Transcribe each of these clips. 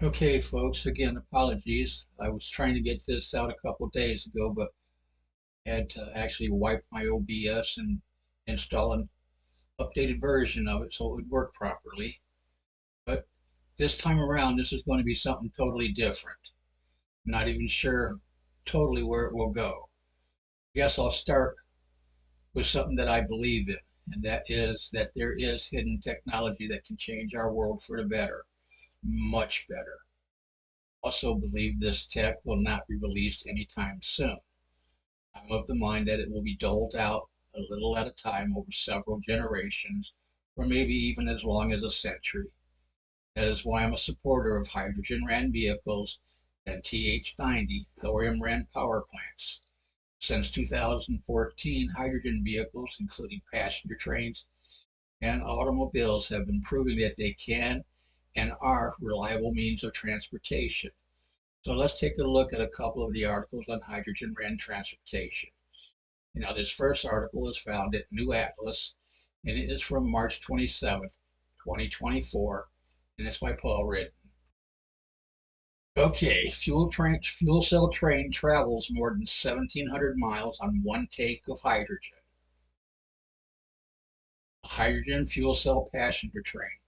Okay, folks, again, apologies. I was trying to get this out a couple days ago, but had to actually wipe my OBS and install an updated version of it so it would work properly. But this time around, this is going to be something totally different. I'm not even sure totally where it will go. I guess I'll start with something that I believe in, and that is that there is hidden technology that can change our world for the better, much better. Also believe this tech will not be released anytime soon. I'm of the mind that it will be doled out a little at a time over several generations, or maybe even as long as a century. That is why I'm a supporter of hydrogen ran vehicles and TH90 thorium ran power plants. Since 2014, hydrogen vehicles, including passenger trains and automobiles, have been proving that they can and are reliable means of transportation. So let's take a look at a couple of the articles on hydrogen ran transportation. This first article is found at New Atlas, and it is from March 27th, 2024, and it's by Paul Ridden. Okay, fuel cell train travels more than 1,700 miles on one tank of hydrogen. A hydrogen fuel cell passenger train,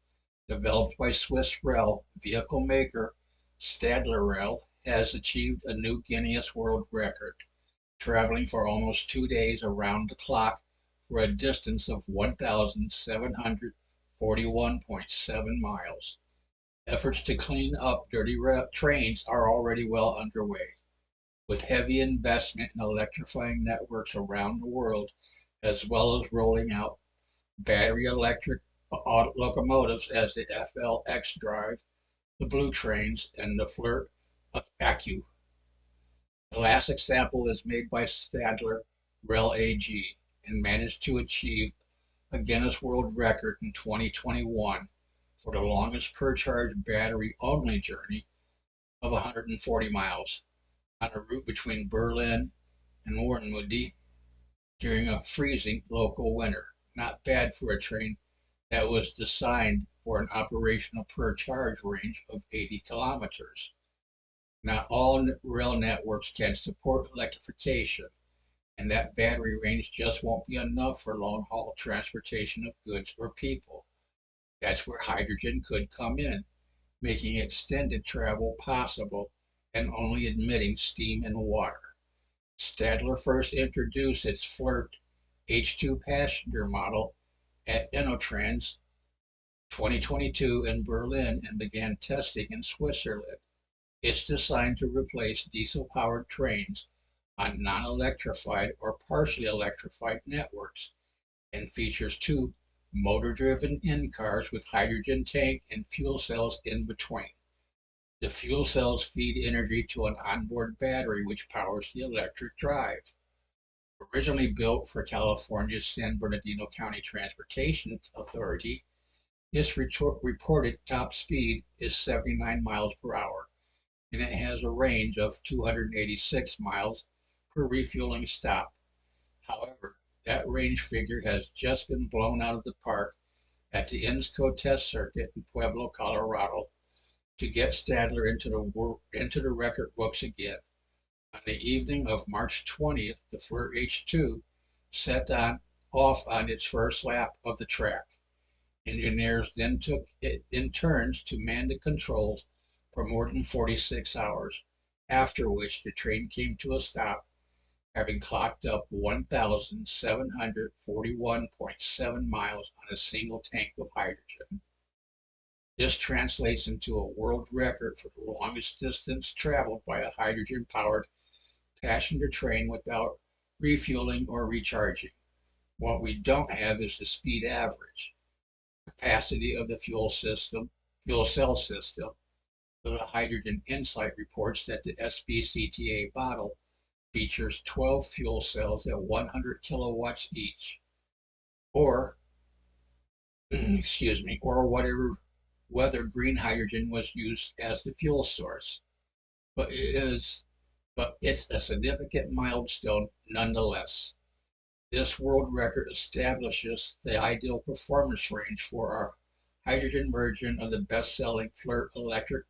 developed by Swiss rail vehicle maker Stadler Rail, has achieved a new Guinness World Record, traveling for almost 2 days around the clock for a distance of 1,741.7 miles. Efforts to clean up dirty trains are already well underway, with heavy investment in electrifying networks around the world, as well as rolling out battery electric locomotives as the FLX Drive, the Blue Trains, and the Flirt Accu. The last example is made by Stadler Rail AG and managed to achieve a Guinness World Record in 2021 for the longest per charge battery only journey of 140 miles on a route between Berlin and Warnemünde during a freezing local winter. Not bad for a train that was designed for an operational per charge range of 80 kilometers. Not all rail networks can support electrification, and that battery range just won't be enough for long haul transportation of goods or people. That's where hydrogen could come in, making extended travel possible and only admitting steam and water. Stadler first introduced its Flirt H2 passenger model at InnoTrans 2022 in Berlin and began testing in Switzerland. It's designed to replace diesel-powered trains on non-electrified or partially electrified networks and features two motor-driven in-cars with hydrogen tank and fuel cells in between. The fuel cells feed energy to an onboard battery which powers the electric drive. Originally built for California's San Bernardino County Transportation Authority, its reported top speed is 79 miles per hour, and it has a range of 286 miles per refueling stop. However, that range figure has just been blown out of the park at the INSCO test circuit in Pueblo, Colorado, to get Stadler into the record books again. On the evening of March 20th, the Flirt H2 set off on its first lap of the track. Engineers then took it in turns to man the controls for more than 46 hours, after which the train came to a stop, having clocked up 1,741.7 miles on a single tank of hydrogen. This translates into a world record for the longest distance traveled by a hydrogen-powered passenger train without refueling or recharging. What we don't have is the speed average capacity of the fuel cell system. So the Hydrogen Insight reports that the SBCTA model features 12 fuel cells at 100 kilowatts each, or excuse me, or whether green hydrogen was used as the fuel source. But it's a significant milestone nonetheless. This world record establishes the ideal performance range for our hydrogen version of the best-selling Flirt electric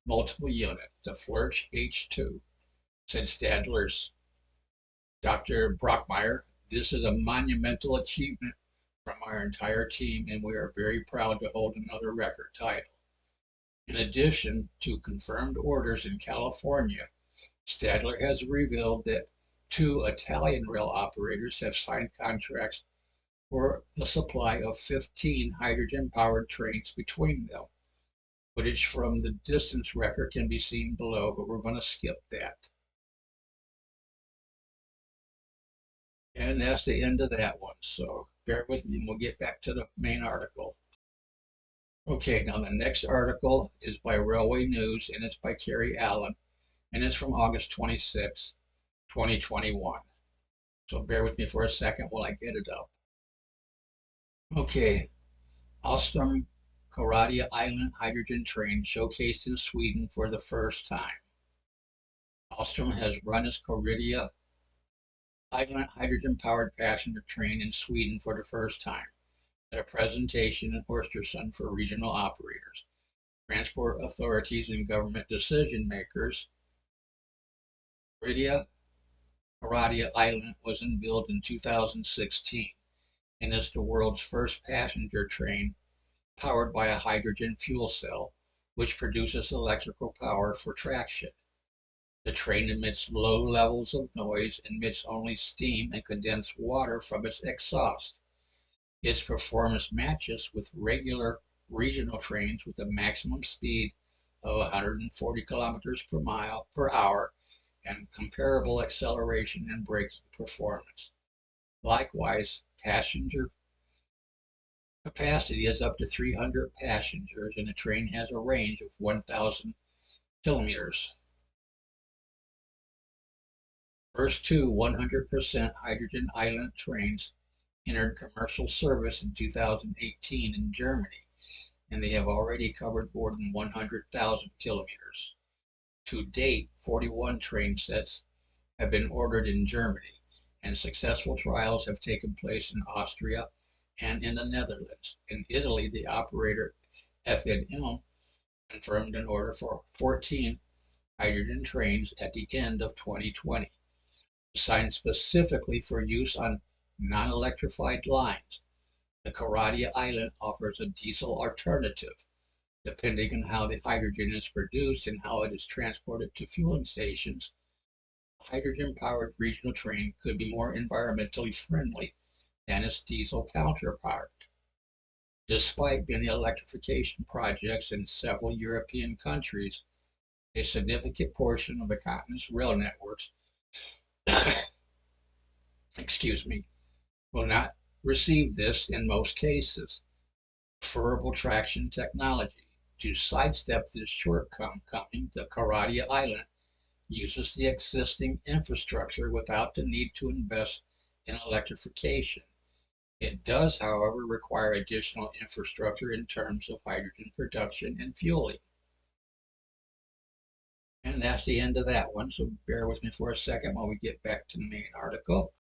multiple unit, the Flourish H2, said Stadler's Dr. Brockmeyer. This is a monumental achievement from our entire team, and we are very proud to hold another record title. In addition to confirmed orders in California, Stadler has revealed that 2 Italian rail operators have signed contracts for the supply of 15 hydrogen-powered trains between them. Footage from the distance record can be seen below, but we're going to skip that. And that's the end of that one. So bear with me and we'll get back to the main article. Okay, now the next article is by Railway News and it's by Carrie Allen and it's from August 26, 2021. So bear with me for a second while I get it up. Okay, Alstom Coradia Island hydrogen train showcased in Sweden for the first time. Alstom has run its Coradia Island hydrogen-powered passenger train in Sweden for the first time at a presentation in Östersund for regional operators, transport authorities, and government decision makers. Coradia Island was unveiled in 2016 and is the world's first passenger train powered by a hydrogen fuel cell, which produces electrical power for traction. The train emits low levels of noise and emits only steam and condensed water from its exhaust. Its performance matches with regular regional trains with a maximum speed of 140 kilometers per hour and comparable acceleration and braking performance. Likewise, passenger capacity is up to 300 passengers and the train has a range of 1,000 kilometers. First 2 100% hydrogen island trains entered commercial service in 2018 in Germany, and they have already covered more than 100,000 kilometers. To date, 41 train sets have been ordered in Germany, and successful trials have taken place in Austria and in the Netherlands. In Italy, the operator FNM confirmed an order for 14 hydrogen trains at the end of 2020. Designed specifically for use on non-electrified lines, the Coradia Island offers a diesel alternative. Depending on how the hydrogen is produced and how it is transported to fueling stations, a hydrogen-powered regional train could be more environmentally friendly than its diesel counterpart. Despite many electrification projects in several European countries, a significant portion of the continent's rail networks will not receive this in most cases. Preferable traction technology. To sidestep this shortcoming, the Coradia Island uses the existing infrastructure without the need to invest in electrification. It does, however, require additional infrastructure in terms of hydrogen production and fueling. And that's the end of that one, so bear with me for a second while we get back to the main article.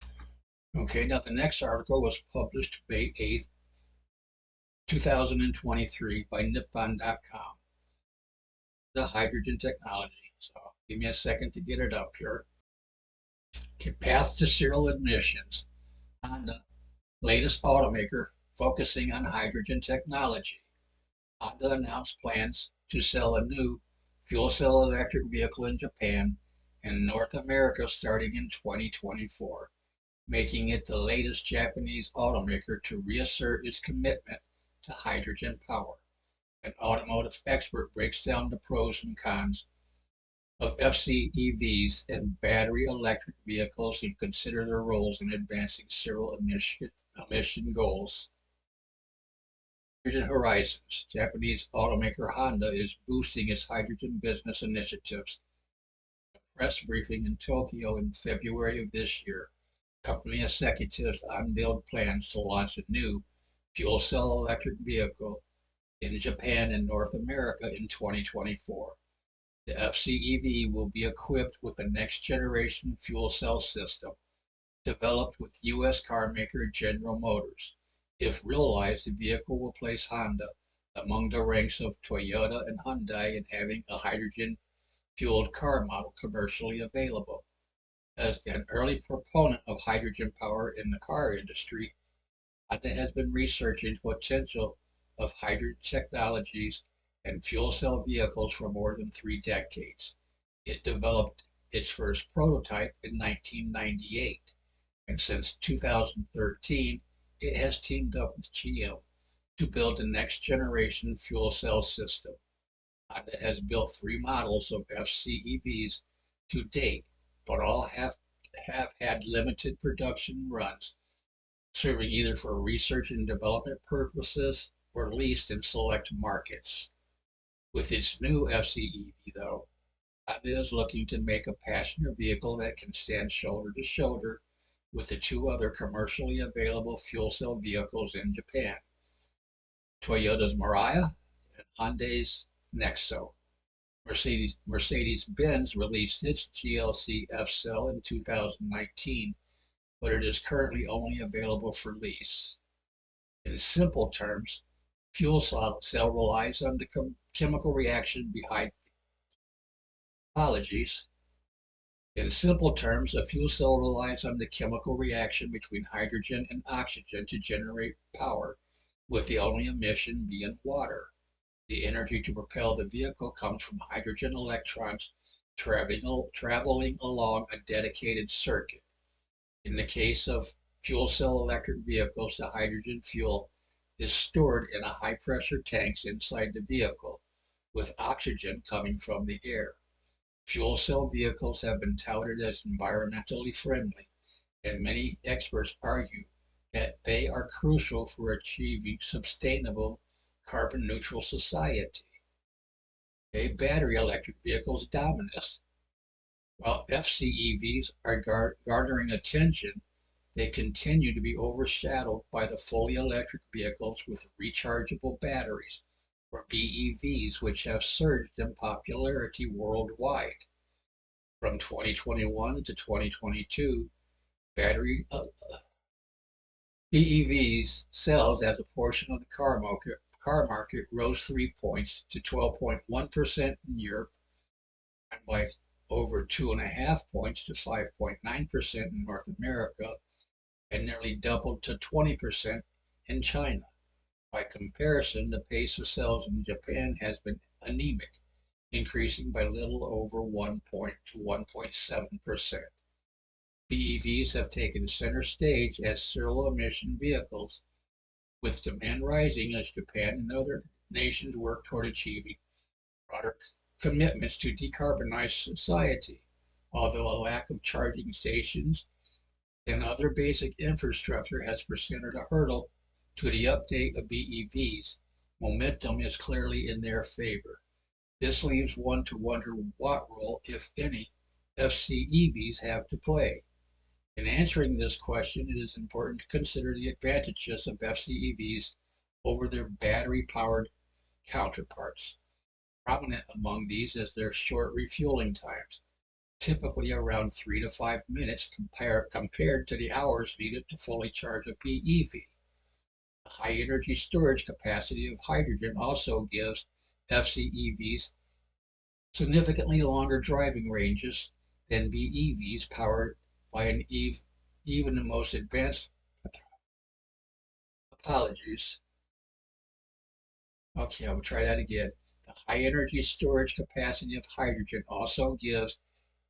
Okay, now the next article was published May 8th, 2023 by Nippon.com. The hydrogen technology. So give me a second to get it up here. Okay, path to zero emissions. Honda, latest automaker focusing on hydrogen technology. Honda announced plans to sell a new fuel cell electric vehicle in Japan and North America starting in 2024, making it the latest Japanese automaker to reassert its commitment to hydrogen power. An automotive expert breaks down the pros and cons of FCEVs and battery electric vehicles and consider their roles in advancing zero emission goals. Hydrogen Horizons. Japanese automaker Honda is boosting its hydrogen business initiatives. In a press briefing in Tokyo in February of this year, company executives unveiled plans to launch a new fuel cell electric vehicle in Japan and North America in 2024. The FCEV will be equipped with the next generation fuel cell system developed with U.S. car maker General Motors. If realized, the vehicle will place Honda among the ranks of Toyota and Hyundai in having a hydrogen-fueled car model commercially available. As an early proponent of hydrogen power in the car industry, Honda has been researching the potential of hydrogen technologies and fuel cell vehicles for more than 3 decades. It developed its first prototype in 1998, and since 2013, it has teamed up with GM to build the next generation fuel cell system. Honda has built 3 models of FCEVs to date, but all have had limited production runs, serving either for research and development purposes or leased in select markets. With its new FCEV, though, Honda is looking to make a passenger vehicle that can stand shoulder to shoulder with the 2 other commercially available fuel cell vehicles in Japan, Toyota's Mirai and Hyundai's Nexo. Mercedes-Benz released its GLC F-Cell in 2019, but it is currently only available for lease. In simple terms, fuel cell relies on the chemical reaction behind apologies. In simple terms, a fuel cell relies on the chemical reaction between hydrogen and oxygen to generate power, with the only emission being water. The energy to propel the vehicle comes from hydrogen electrons traveling along a dedicated circuit. In the case of fuel cell electric vehicles, the hydrogen fuel is stored in a high pressure tanks inside the vehicle, with oxygen coming from the air. Fuel cell vehicles have been touted as environmentally friendly, and many experts argue that they are crucial for achieving sustainable carbon neutral society. Okay, battery electric vehicles dominance. While FCEVs are garnering attention, they continue to be overshadowed by the fully electric vehicles with rechargeable batteries, or BEVs, which have surged in popularity worldwide. From 2021 to 2022, battery BEVs sales as a portion of the car market rose 3 points to 12.1% in Europe, and by over 2.5 points to 5.9% in North America, and nearly doubled to 20% in China. By comparison, the pace of sales in Japan has been anemic, increasing by little over 1 point to 1.7%. BEVs have taken center stage as zero emission vehicles, with demand rising as Japan and other nations work toward achieving broader commitments to decarbonize society. Although a lack of charging stations and other basic infrastructure has presented a hurdle to the update of BEVs, momentum is clearly in their favor. This leaves one to wonder what role, if any, FCEVs have to play. In answering this question, it is important to consider the advantages of FCEVs over their battery-powered counterparts. Prominent among these is their short refueling times, typically around 3 to 5 minutes compared to the hours needed to fully charge a BEV. The high energy storage capacity of hydrogen also gives FCEVs significantly longer driving ranges than BEVs powered by even the most advanced apologies. Okay, I'll try that again. The high energy storage capacity of hydrogen also gives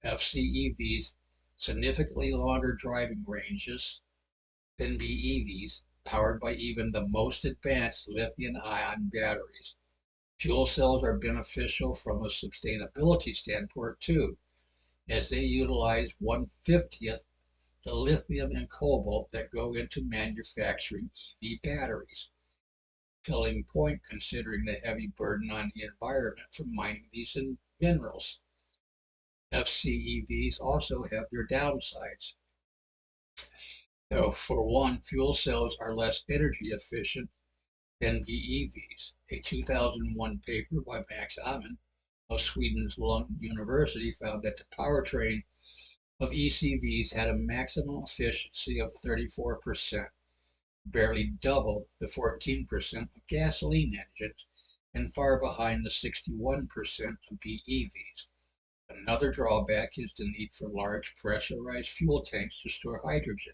FCEVs significantly longer driving ranges than BEVs powered by even the most advanced lithium-ion batteries. Fuel cells are beneficial from a sustainability standpoint too, as they utilize 1/50th the lithium and cobalt that go into manufacturing EV batteries. Telling point considering the heavy burden on the environment from mining these minerals. FCEVs also have their downsides. So for one, fuel cells are less energy efficient than BEVs. A 2001 paper by Max Amann of Sweden's Lund University found that the powertrain of ECVs had a maximum efficiency of 34%, barely double the 14% of gasoline engines, and far behind the 61% of BEVs. Another drawback is the need for large pressurized fuel tanks to store hydrogen,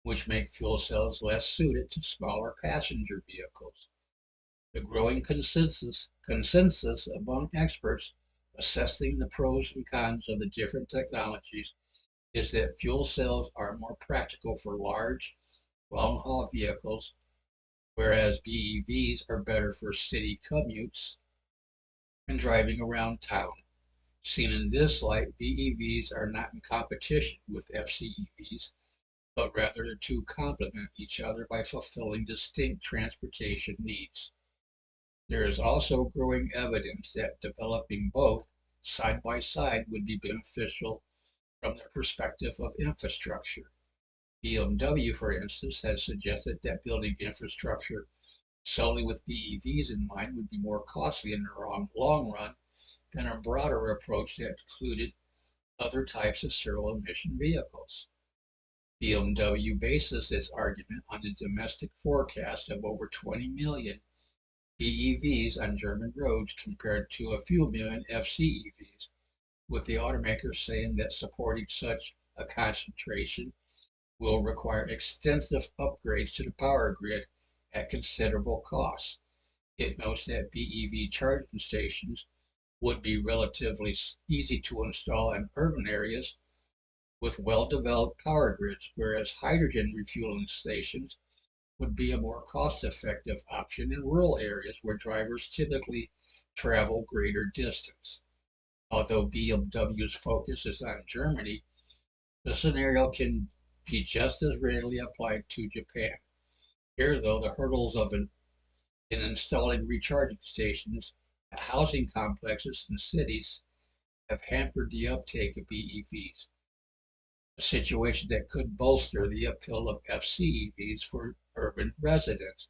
which make fuel cells less suited to smaller passenger vehicles. The growing consensus among experts assessing the pros and cons of the different technologies is that fuel cells are more practical for large, long-haul vehicles, whereas BEVs are better for city commutes and driving around town. Seen in this light, BEVs are not in competition with FCEVs, but rather the two complement each other by fulfilling distinct transportation needs. There is also growing evidence that developing both side by side would be beneficial from the perspective of infrastructure. BMW, for instance, has suggested that building infrastructure solely with BEVs in mind would be more costly in the long run than a broader approach that included other types of zero-emission vehicles. BMW bases its argument on the domestic forecast of over 20 million BEVs on German roads compared to a few million FCEVs, with the automaker saying that supporting such a concentration will require extensive upgrades to the power grid at considerable cost. It notes that BEV charging stations would be relatively easy to install in urban areas with well-developed power grids, whereas hydrogen refueling stations would be a more cost-effective option in rural areas where drivers typically travel greater distance. Although BMW's focus is on Germany, the scenario can be just as readily applied to Japan. Here, though, the hurdles in installing recharging stations at housing complexes and cities have hampered the uptake of BEVs, a situation that could bolster the appeal of FCEVs for urban residents.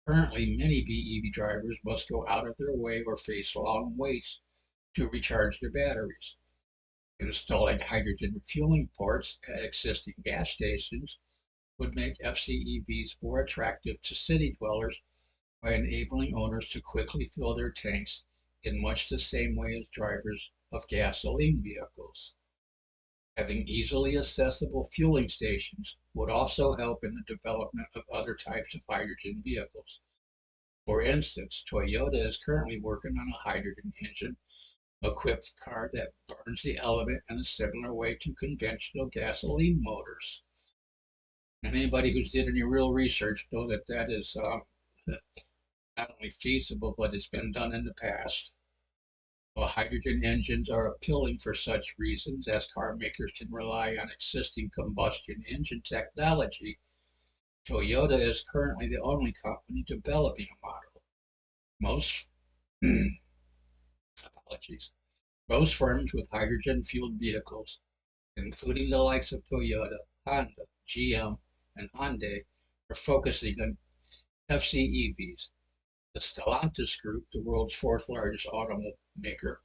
Currently, many BEV drivers must go out of their way or face long waits to recharge their batteries. Installing hydrogen refueling ports at existing gas stations would make FCEVs more attractive to city dwellers by enabling owners to quickly fill their tanks in much the same way as drivers of gasoline vehicles. Having easily accessible fueling stations would also help in the development of other types of hydrogen vehicles. For instance, Toyota is currently working on a hydrogen engine equipped car that burns the element in a similar way to conventional gasoline motors. And anybody who's did any real research know that that is not only feasible, but it's been done in the past. While hydrogen engines are appealing for such reasons, as car makers can rely on existing combustion engine technology, Toyota is currently the only company developing a model. Most apologies. Most firms with hydrogen-fueled vehicles, including the likes of Toyota, Honda, GM, and Hyundai, are focusing on FCEVs. The Stellantis Group, the world's fourth largest automaker,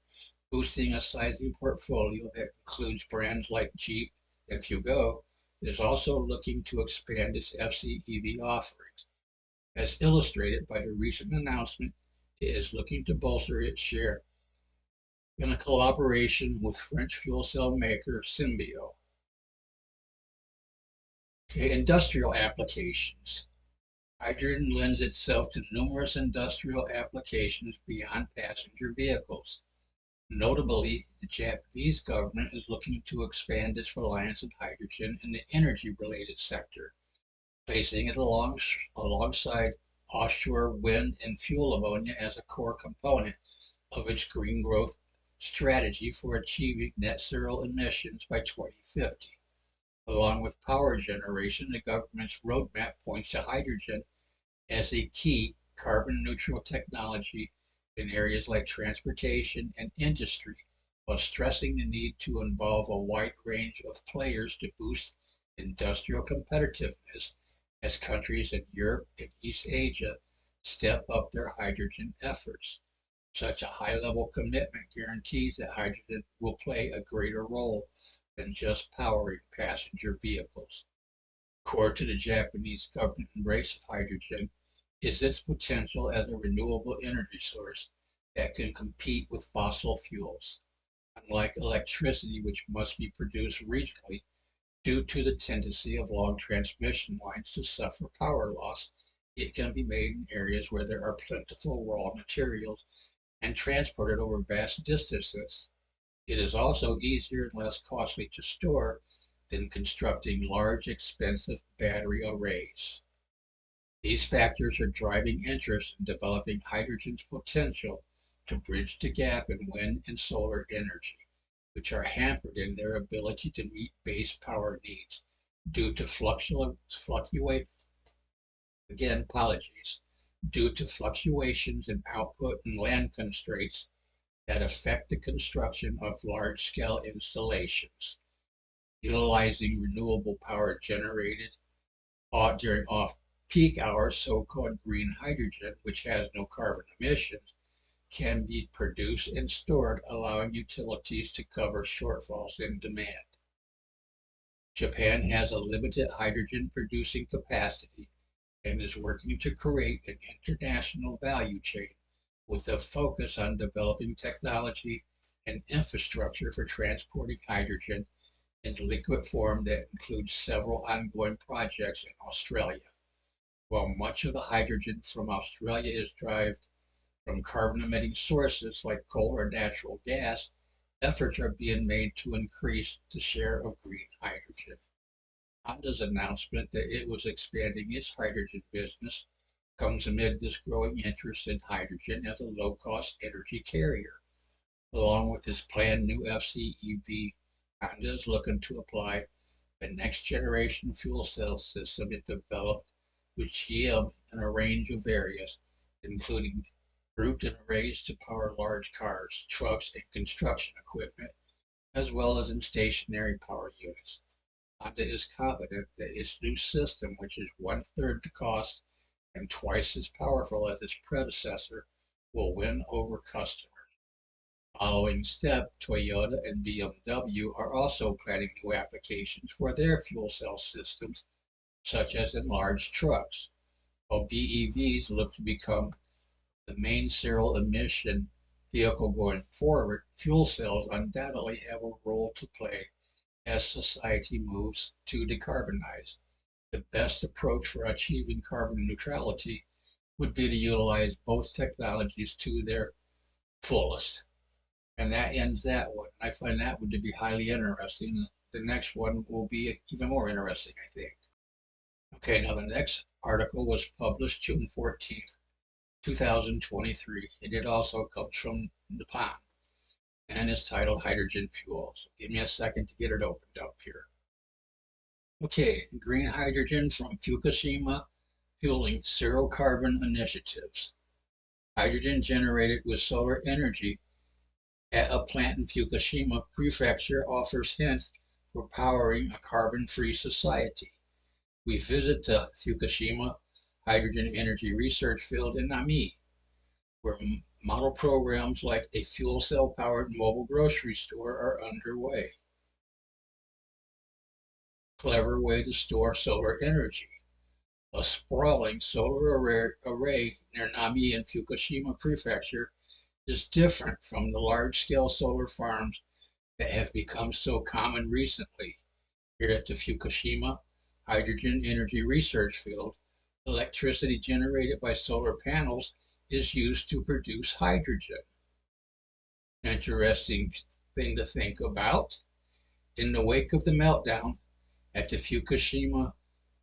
boosting a sizable portfolio that includes brands like Jeep and Fugo, is also looking to expand its FCEV offerings. As illustrated by the recent announcement, it is looking to bolster its share in a collaboration with French fuel cell maker Symbio. Okay, industrial applications. Hydrogen lends itself to numerous industrial applications beyond passenger vehicles. Notably, the Japanese government is looking to expand its reliance on hydrogen in the energy-related sector, placing it alongside offshore wind and fuel ammonia as a core component of its green growth strategy for achieving net zero emissions by 2050. Along with power generation, the government's roadmap points to hydrogen as a key carbon neutral technology in areas like transportation and industry, while stressing the need to involve a wide range of players to boost industrial competitiveness as countries in Europe and East Asia step up their hydrogen efforts. Such a high-level commitment guarantees that hydrogen will play a greater role than just powering passenger vehicles. Core to the Japanese government embrace of hydrogen is its potential as a renewable energy source that can compete with fossil fuels. Unlike electricity, which must be produced regionally due to the tendency of long transmission lines to suffer power loss, it can be made in areas where there are plentiful raw materials and transported over vast distances. It is also easier and less costly to store than constructing large, expensive battery arrays. These factors are driving interest in developing hydrogen's potential to bridge the gap in wind and solar energy, which are hampered in their ability to meet base power needs due to fluctuations in output and land constraints that affect the construction of large-scale installations. Utilizing renewable power generated during off-peak hours, so-called green hydrogen, which has no carbon emissions, can be produced and stored, allowing utilities to cover shortfalls in demand. Japan has a limited hydrogen producing capacity and is working to create an international value chain with a focus on developing technology and infrastructure for transporting hydrogen in liquid form that includes several ongoing projects in Australia. While much of the hydrogen from Australia is derived from carbon-emitting sources like coal or natural gas, efforts are being made to increase the share of green hydrogen. Honda's announcement that it was expanding its hydrogen business comes amid this growing interest in hydrogen as a low-cost energy carrier. Along with its planned new FCEV, Honda is looking to apply the next-generation fuel cell system it developed with GM in a range of areas, including grouped in arrays to power large cars, trucks, and construction equipment, as well as in stationary power units. Honda is confident that its new system, which is one-third the cost and twice as powerful as its predecessor, will win over customers. Following step, Toyota and BMW are also planning new applications for their fuel cell systems, such as in large trucks. While BEVs look to become the main zero emission vehicle going forward, fuel cells undoubtedly have a role to play as society moves to decarbonize. The best approach for achieving carbon neutrality would be to utilize both technologies to their fullest. And that ends that one. I find that one to be highly interesting. The next one will be even more interesting, I think. Okay, now the next article was published June 14th, 2023, and it also comes from Nippon, and it's titled Hydrogen Fuel. So give me a second to get it opened up here. Okay, green hydrogen from Fukushima fueling zero carbon initiatives. Hydrogen generated with solar energy at a plant in Fukushima Prefecture offers hints for powering a carbon-free society. We visit the Fukushima Hydrogen Energy Research Field in Nami, where model programs like a fuel cell-powered mobile grocery store are underway. Clever way to store solar energy. A sprawling solar array near Nami in Fukushima Prefecture is different from the large-scale solar farms that have become so common recently. Here at the Fukushima Hydrogen Energy Research Field, electricity generated by solar panels is used to produce hydrogen. Interesting thing to think about. In the wake of the meltdown at the Fukushima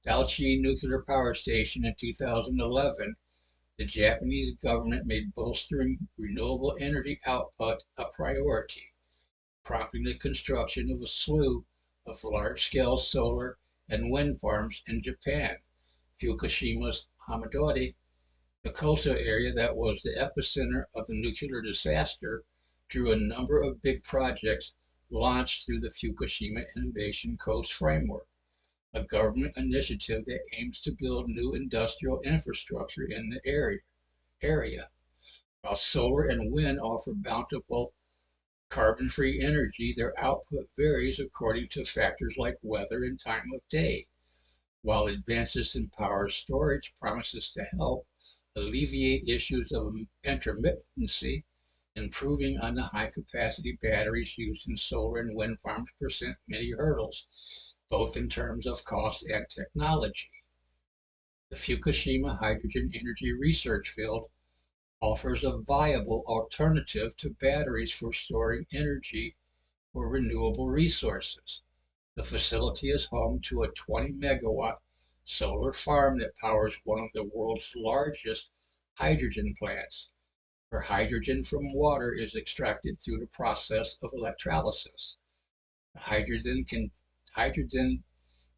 Daiichi nuclear power station in 2011, the Japanese government made bolstering renewable energy output a priority, prompting the construction of a slew of large-scale solar and wind farms in Japan. Fukushima's Hamadori, the coastal area that was the epicenter of the nuclear disaster, drew a number of big projects launched through the Fukushima Innovation Coast Framework, a government initiative that aims to build new industrial infrastructure in the area. While solar and wind offer bountiful carbon-free energy, their output varies according to factors like weather and time of day. While advances in power storage promises to help, alleviate issues of intermittency, improving on the high-capacity batteries used in solar and wind farms present many hurdles, both in terms of cost and technology. The Fukushima Hydrogen Energy Research Field offers a viable alternative to batteries for storing energy for renewable resources. The facility is home to a 20-megawatt solar farm that powers one of the world's largest hydrogen plants, where hydrogen from water is extracted through the process of electrolysis. The hydrogen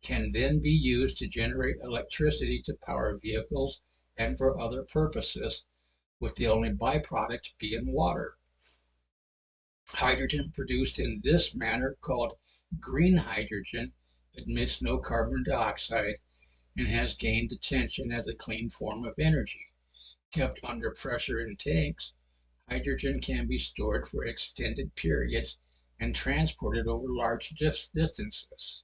can then be used to generate electricity to power vehicles and for other purposes, with the only byproduct being water. Hydrogen produced in this manner, called green hydrogen, emits no carbon dioxide and has gained attention as a clean form of energy. Kept under pressure in tanks, hydrogen can be stored for extended periods and transported over large distances.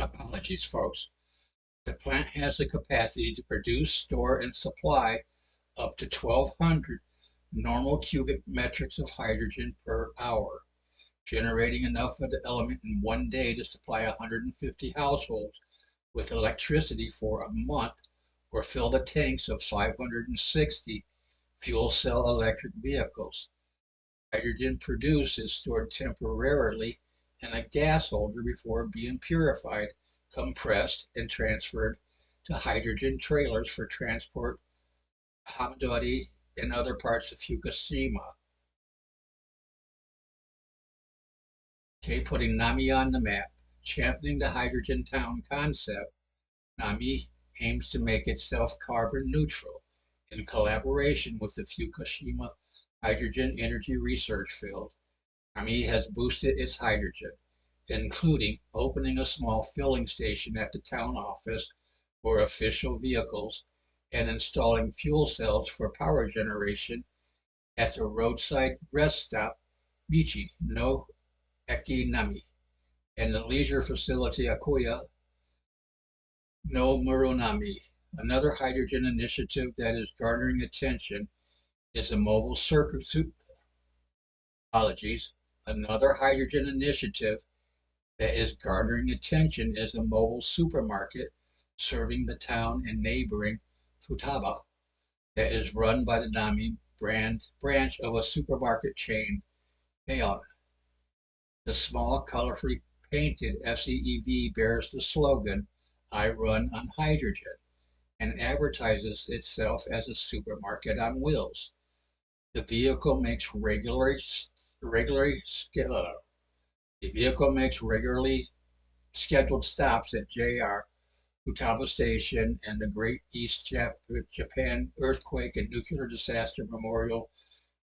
Apologies, folks. The plant has the capacity to produce, store, and supply up to 1,200 normal cubic metrics of hydrogen per hour, generating enough of the element in one day to supply 150 households with electricity for a month, or fill the tanks of 560 fuel cell electric vehicles. Hydrogen produced is stored temporarily in a gas holder before being purified, compressed, and transferred to hydrogen trailers for transport to Hamadori and other parts of Fukushima. Okay, putting Nami on the map. Championing the hydrogen town concept, Nami aims to make itself carbon neutral in collaboration with the Fukushima Hydrogen Energy Research Field. Nami has boosted its hydrogen, including opening a small filling station at the town office for official vehicles and installing fuel cells for power generation at the roadside rest stop Michi no Eki Nami and the leisure facility Akuya no Murunami. Another hydrogen initiative that is garnering attention is the mobile circuit. Another hydrogen initiative that is garnering attention is a mobile supermarket serving the town and neighboring Futaba that is run by the Nami branch of a supermarket chain, Aeon. The small, colorfully painted FCEV bears the slogan, "I run on hydrogen," and advertises itself as a supermarket on wheels. The vehicle makes regularly scheduled stops at JR Futaba Station and the Great East Japan Earthquake and Nuclear Disaster Memorial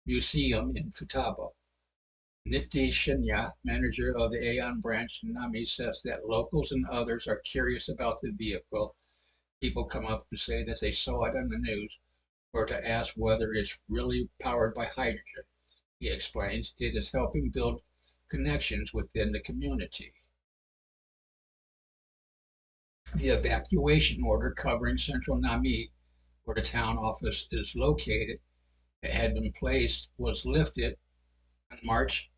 Museum in Futaba. Niti Shinya, manager of the Aeon branch in Nami, says that locals and others are curious about the vehicle. People come up to say that they saw it on the news or to ask whether it's really powered by hydrogen. He explains it is helping build connections within the community. The evacuation order covering central Nami, where the town office is located, that had been placed was lifted in March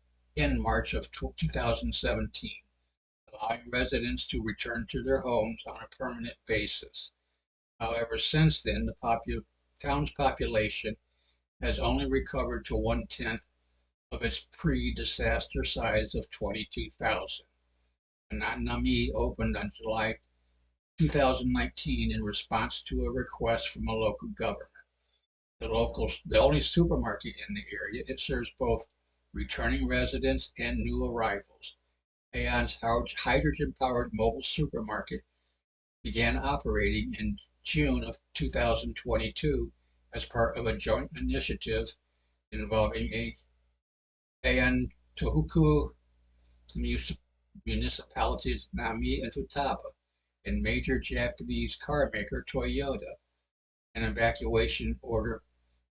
of 2017, allowing residents to return to their homes on a permanent basis. However, since then, the town's population has only recovered to 1/10 of its pre-disaster size of 22,000. Nami opened on July 2019 in response to a request from a local government. The only supermarket in the area, it serves both returning residents and new arrivals. Aeon's hydrogen-powered mobile supermarket began operating in June of 2022 as part of a joint initiative involving Aeon Tohoku municipalities Nami and Futaba, and major Japanese car maker Toyota. An evacuation order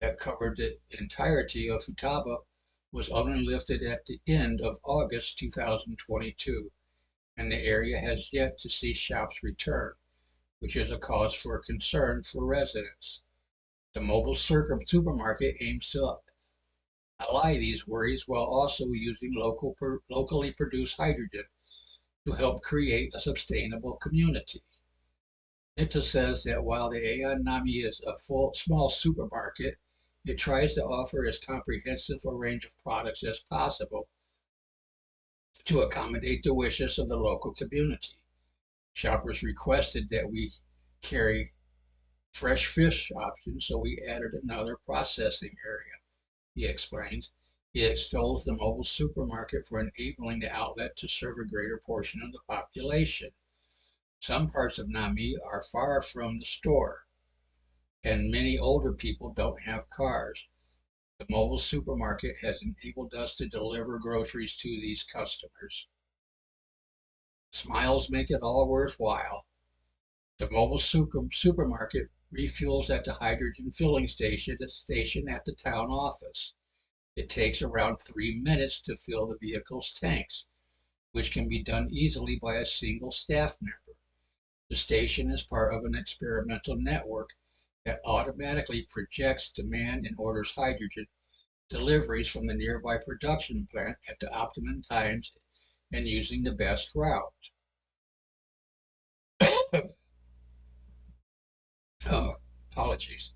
that covered the entirety of Futaba was only lifted at the end of August 2022. and the area has yet to see shops return, which is a cause for concern for residents. The mobile supermarket aims to allay these worries while also using locally produced hydrogen to help create a sustainable community. Nita says that while the Aeon Nami is a small supermarket, it tries to offer as comprehensive a range of products as possible to accommodate the wishes of the local community. Shoppers requested that we carry fresh fish options, so we added another processing area, he explains. He extols the mobile supermarket for enabling the outlet to serve a greater portion of the population. Some parts of Nami are far from the store, and many older people don't have cars. The mobile supermarket has enabled us to deliver groceries to these customers. Smiles make it all worthwhile. The mobile supermarket refuels at the hydrogen filling station at the town office. It takes around 3 minutes to fill the vehicle's tanks, which can be done easily by a single staff member. The station is part of an experimental network that automatically projects demand and orders hydrogen deliveries from the nearby production plant at the optimum times and using the best route. Oh, apologies.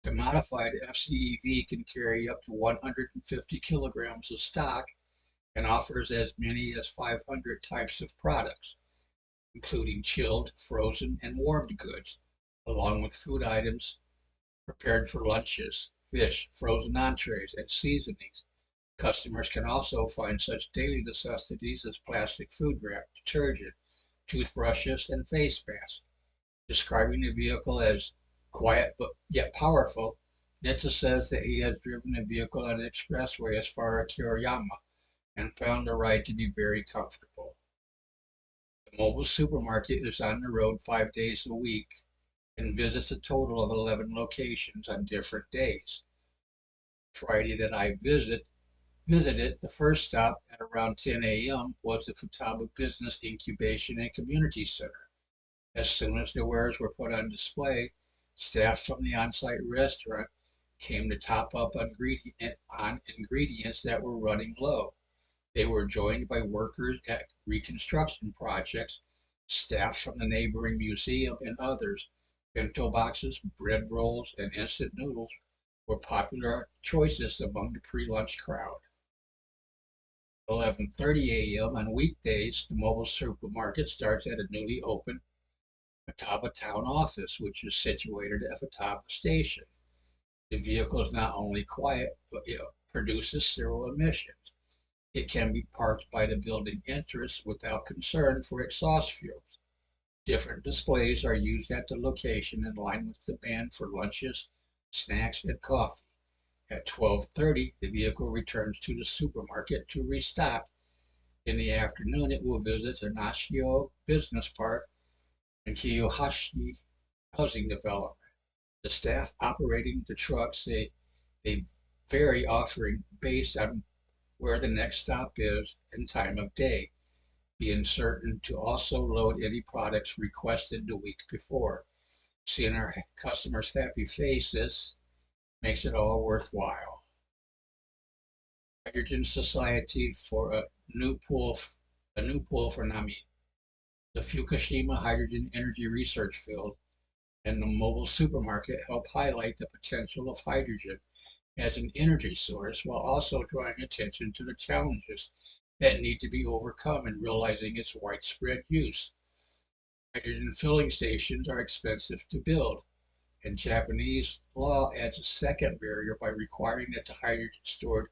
The modified FCEV can carry up to 150 kilograms of stock and offers as many as 500 types of products, including chilled, frozen, and warmed goods, along with food items prepared for lunches, fish, frozen entrees, and seasonings. Customers can also find such daily necessities as plastic food wrap, detergent, toothbrushes, and face masks. Describing the vehicle as quiet but yet powerful, Nitsa says that he has driven the vehicle on the expressway as far as Kiriyama and found the ride to be very comfortable. The mobile supermarket is on the road 5 days a week and visits a total of 11 locations on different days. Friday that I visited, the first stop at around 10 a.m. was the Futaba Business Incubation and Community Center. As soon as the wares were put on display, staff from the on-site restaurant came to top up on ingredients that were running low. They were joined by workers at reconstruction projects, staff from the neighboring museum, and others. Bento boxes, bread rolls, and instant noodles were popular choices among the pre-lunch crowd. 11:30 a.m. on weekdays, the mobile supermarket starts at a newly opened Futaba town office, which is situated at Futaba Station. The vehicle is not only quiet, but it produces zero emissions. It can be parked by the building entrance without concern for exhaust fumes. Different displays are used at the location in line with demand for lunches, snacks, and coffee. At 12:30, the vehicle returns to the supermarket to restock. In the afternoon, it will visit the Nashio Business Park and Kiyohashi housing development. The staff operating the trucks say they vary offering based on where the next stop is and time of day, being certain to also load any products requested the week before. Seeing our customers' happy faces makes it all worthwhile. Hydrogen Society for a new pool for Nami. The Fukushima Hydrogen Energy Research Field and the mobile supermarket help highlight the potential of hydrogen as an energy source while also drawing attention to the challenges that need to be overcome in realizing its widespread use. Hydrogen filling stations are expensive to build, and Japanese law adds a second barrier by requiring that the hydrogen stored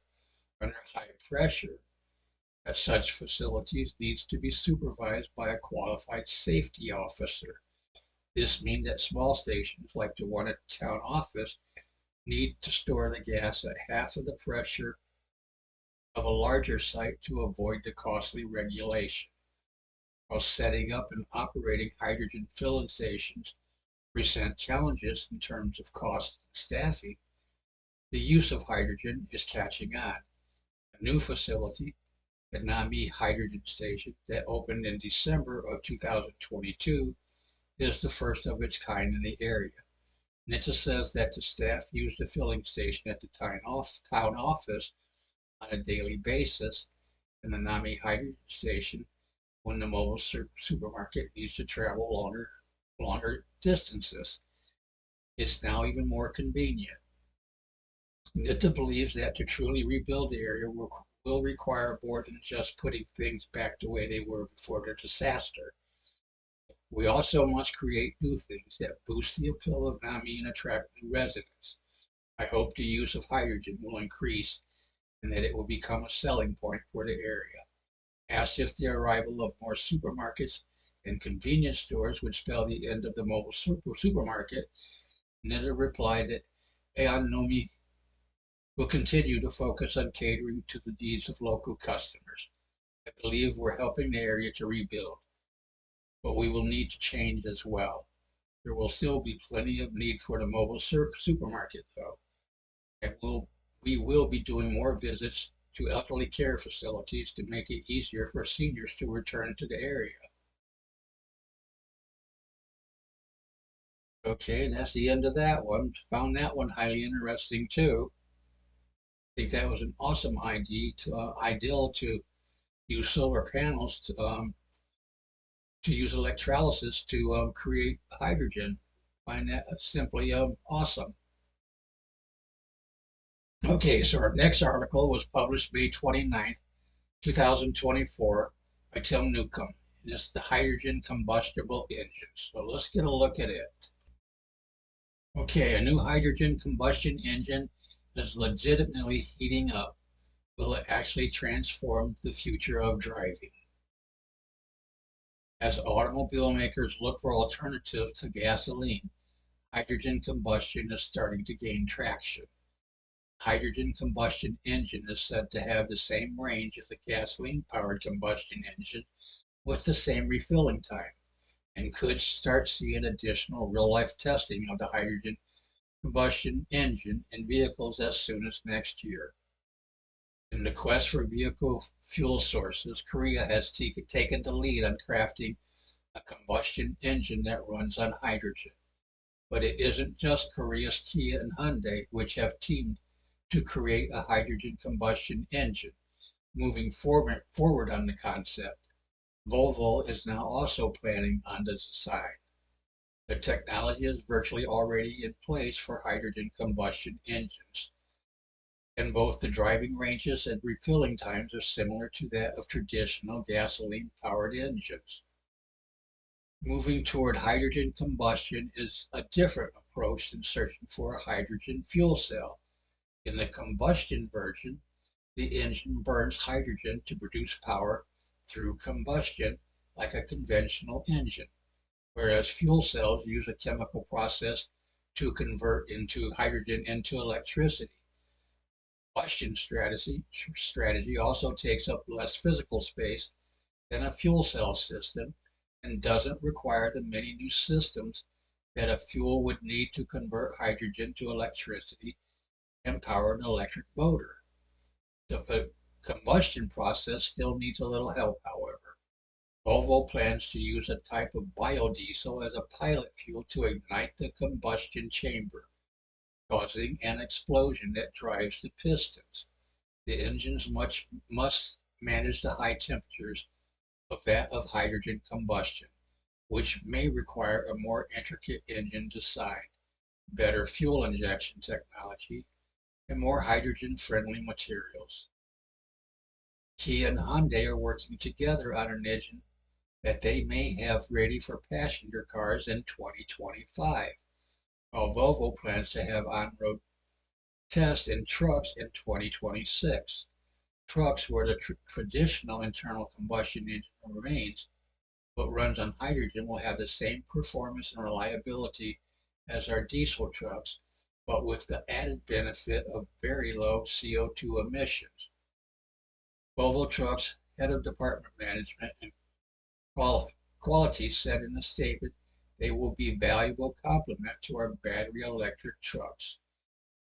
under high pressure at such facilities needs to be supervised by a qualified safety officer. This means that small stations like the one at the town office need to store the gas at half of the pressure of a larger site to avoid the costly regulation. While setting up and operating hydrogen filling stations present challenges in terms of cost and staffing, the use of hydrogen is catching on. A new facility The Nami hydrogen station that opened in December of 2022 is the first of its kind in the area. NHTSA says that the staff use the filling station at the town office on a daily basis, and the Nami hydrogen station when the mobile supermarket needs to travel longer distances. It's now even more convenient. NHTSA believes that to truly rebuild the area will require more than just putting things back the way they were before the disaster. We also must create new things that boost the appeal of Nami and attract new residents. I hope the use of hydrogen will increase and that it will become a selling point for the area. Asked if the arrival of more supermarkets and convenience stores would spell the end of the mobile supermarket, NHTSA replied that Aeon Numi will continue to focus on catering to the needs of local customers. I believe we're helping the area to rebuild, but we will need to change as well. There will still be plenty of need for the mobile supermarket, though, and we will be doing more visits to elderly care facilities to make it easier for seniors to return to the area. Okay, that's the end of that one. Found that one highly interesting too. I think that was an awesome ideal to use solar panels to use electrolysis to create hydrogen. Find that simply awesome. Okay, so our next article was published May 29th, 2024 by Tim Newcomb. And it's the hydrogen combustible engines. So let's get a look at it. Okay, a new hydrogen combustion engine is legitimately heating up. Will it actually transform the future of driving? As automobile makers look for alternatives to gasoline, hydrogen combustion is starting to gain traction. Hydrogen combustion engine is said to have the same range as a gasoline-powered combustion engine with the same refilling time, and could start seeing additional real-life testing of the hydrogen combustion engine in vehicles as soon as next year. In the quest for vehicle fuel sources, Korea has taken the lead on crafting a combustion engine that runs on hydrogen. But it isn't just Korea's Kia and Hyundai which have teamed to create a hydrogen combustion engine. Moving forward on the concept, Volvo is now also planning on the design. The technology is virtually already in place for hydrogen combustion engines, and both the driving ranges and refilling times are similar to that of traditional gasoline-powered engines. Moving toward hydrogen combustion is a different approach than searching for a hydrogen fuel cell. In the combustion version, the engine burns hydrogen to produce power through combustion like a conventional engine, whereas fuel cells use a chemical process to convert hydrogen into electricity. Combustion strategy also takes up less physical space than a fuel cell system and doesn't require the many new systems that a fuel would need to convert hydrogen to electricity and power an electric motor. The combustion process still needs a little help, however. Volvo plans to use a type of biodiesel as a pilot fuel to ignite the combustion chamber, causing an explosion that drives the pistons. The engines must manage the high temperatures of that of hydrogen combustion, which may require a more intricate engine design, better fuel injection technology, and more hydrogen-friendly materials. Kia and Hyundai are working together on an engine that they may have ready for passenger cars in 2025, while Volvo plans to have on-road tests in trucks in 2026. Trucks where the traditional internal combustion engine remains, but runs on hydrogen, will have the same performance and reliability as our diesel trucks, but with the added benefit of very low CO2 emissions. Volvo Trucks head of department management and quality said in a statement they will be a valuable complement to our battery electric trucks.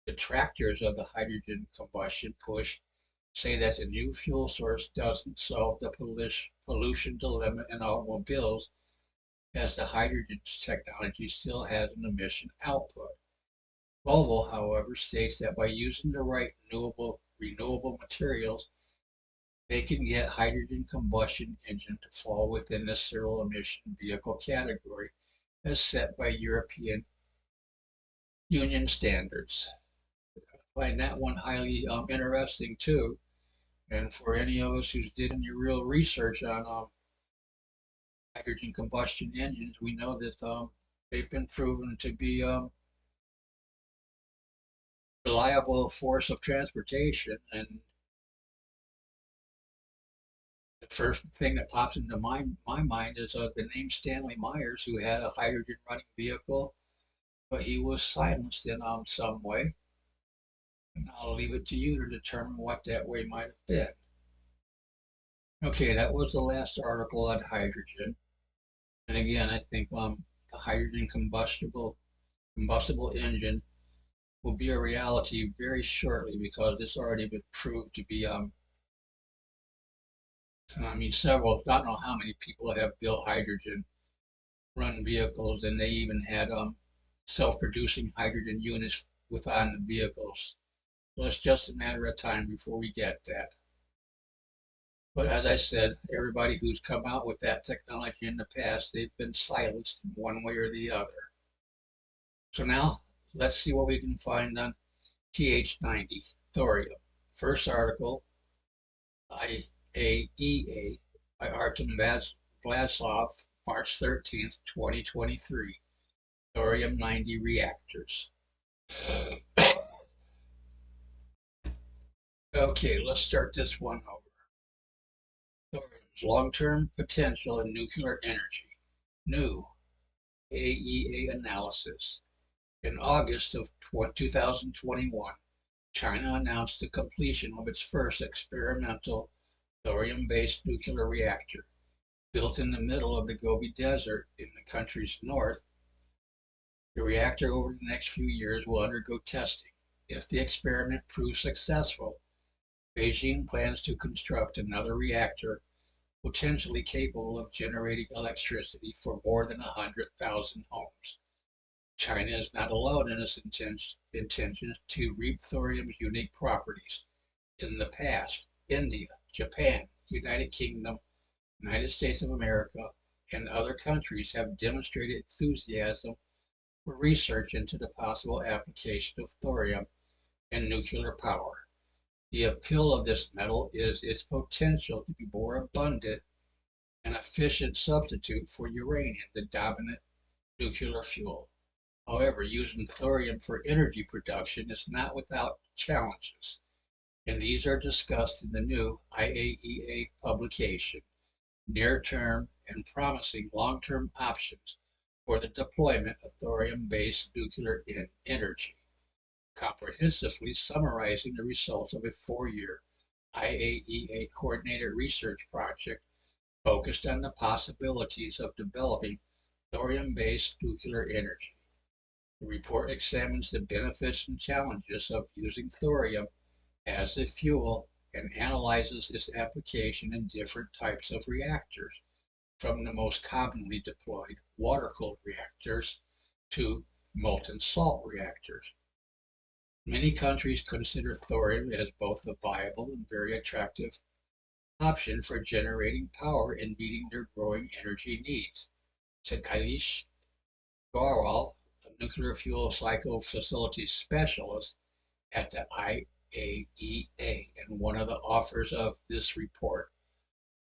The tractors of the hydrogen combustion push say that the new fuel source doesn't solve the pollution dilemma in automobiles, as the hydrogen technology still has an emission output. Volvo, however, states that by using the right renewable materials, they can get hydrogen combustion engine to fall within the zero emission vehicle category as set by European Union standards. I find that one highly interesting too. And for any of us who's did any real research on hydrogen combustion engines, we know that they've been proven to be reliable force of transportation. And the first thing that pops into my mind is the name Stanley Myers, who had a hydrogen running vehicle, but he was silenced in some way. And I'll leave it to you to determine what that way might have been. Okay, that was the last article on hydrogen. And again, I think the hydrogen combustible engine will be a reality very shortly because it's already been proved to be I mean several, I don't know how many people have built hydrogen run vehicles, and they even had self-producing hydrogen units within the vehicles. So it's just a matter of time before we get that. But as I said, everybody who's come out with that technology in the past, they've been silenced in one way or the other. So now let's see what we can find on TH90, thorium. First article, IAEA by Artem Vlasov, March 13th, 2023. Thorium-90 reactors. Okay, let's start this one over. Thorium's long-term potential in nuclear energy. New AEA analysis. In August of 2021, China announced the completion of its first experimental thorium-based nuclear reactor. Built in the middle of the Gobi Desert in the country's north, the reactor over the next few years will undergo testing. If the experiment proves successful, Beijing plans to construct another reactor potentially capable of generating electricity for more than 100,000 homes. China is not alone in its intentions to reap thorium's unique properties. In the past, India, Japan, United Kingdom, United States of America, and other countries have demonstrated enthusiasm for research into the possible application of thorium in nuclear power. The appeal of this metal is its potential to be more abundant and efficient substitute for uranium, the dominant nuclear fuel. However, using thorium for energy production is not without challenges, and these are discussed in the new IAEA publication, Near-Term and Promising Long-Term Options for the Deployment of Thorium-Based Nuclear Energy, comprehensively summarizing the results of a 4-year IAEA coordinated research project focused on the possibilities of developing thorium-based nuclear energy. The report examines the benefits and challenges of using thorium as a fuel and analyzes its application in different types of reactors, from the most commonly deployed water-cooled reactors to molten salt reactors. Many countries consider thorium as both a viable and very attractive option for generating power and meeting their growing energy needs, said Kailash Gorawal, a nuclear fuel cycle facilities specialist at the IAEA and one of the authors of this report.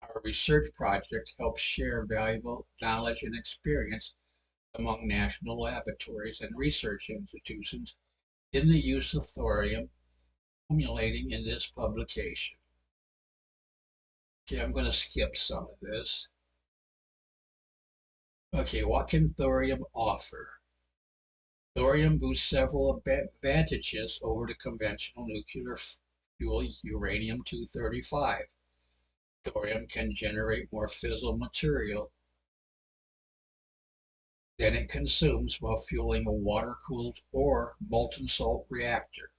Our research project helps share valuable knowledge and experience among national laboratories and research institutions in the use of thorium, culminating in this publication. Okay, I'm going to skip some of this. Okay, what can thorium offer? Thorium boosts several advantages over the conventional nuclear fuel uranium-235. Thorium can generate more fissile material than it consumes while fueling a water-cooled or molten salt reactor,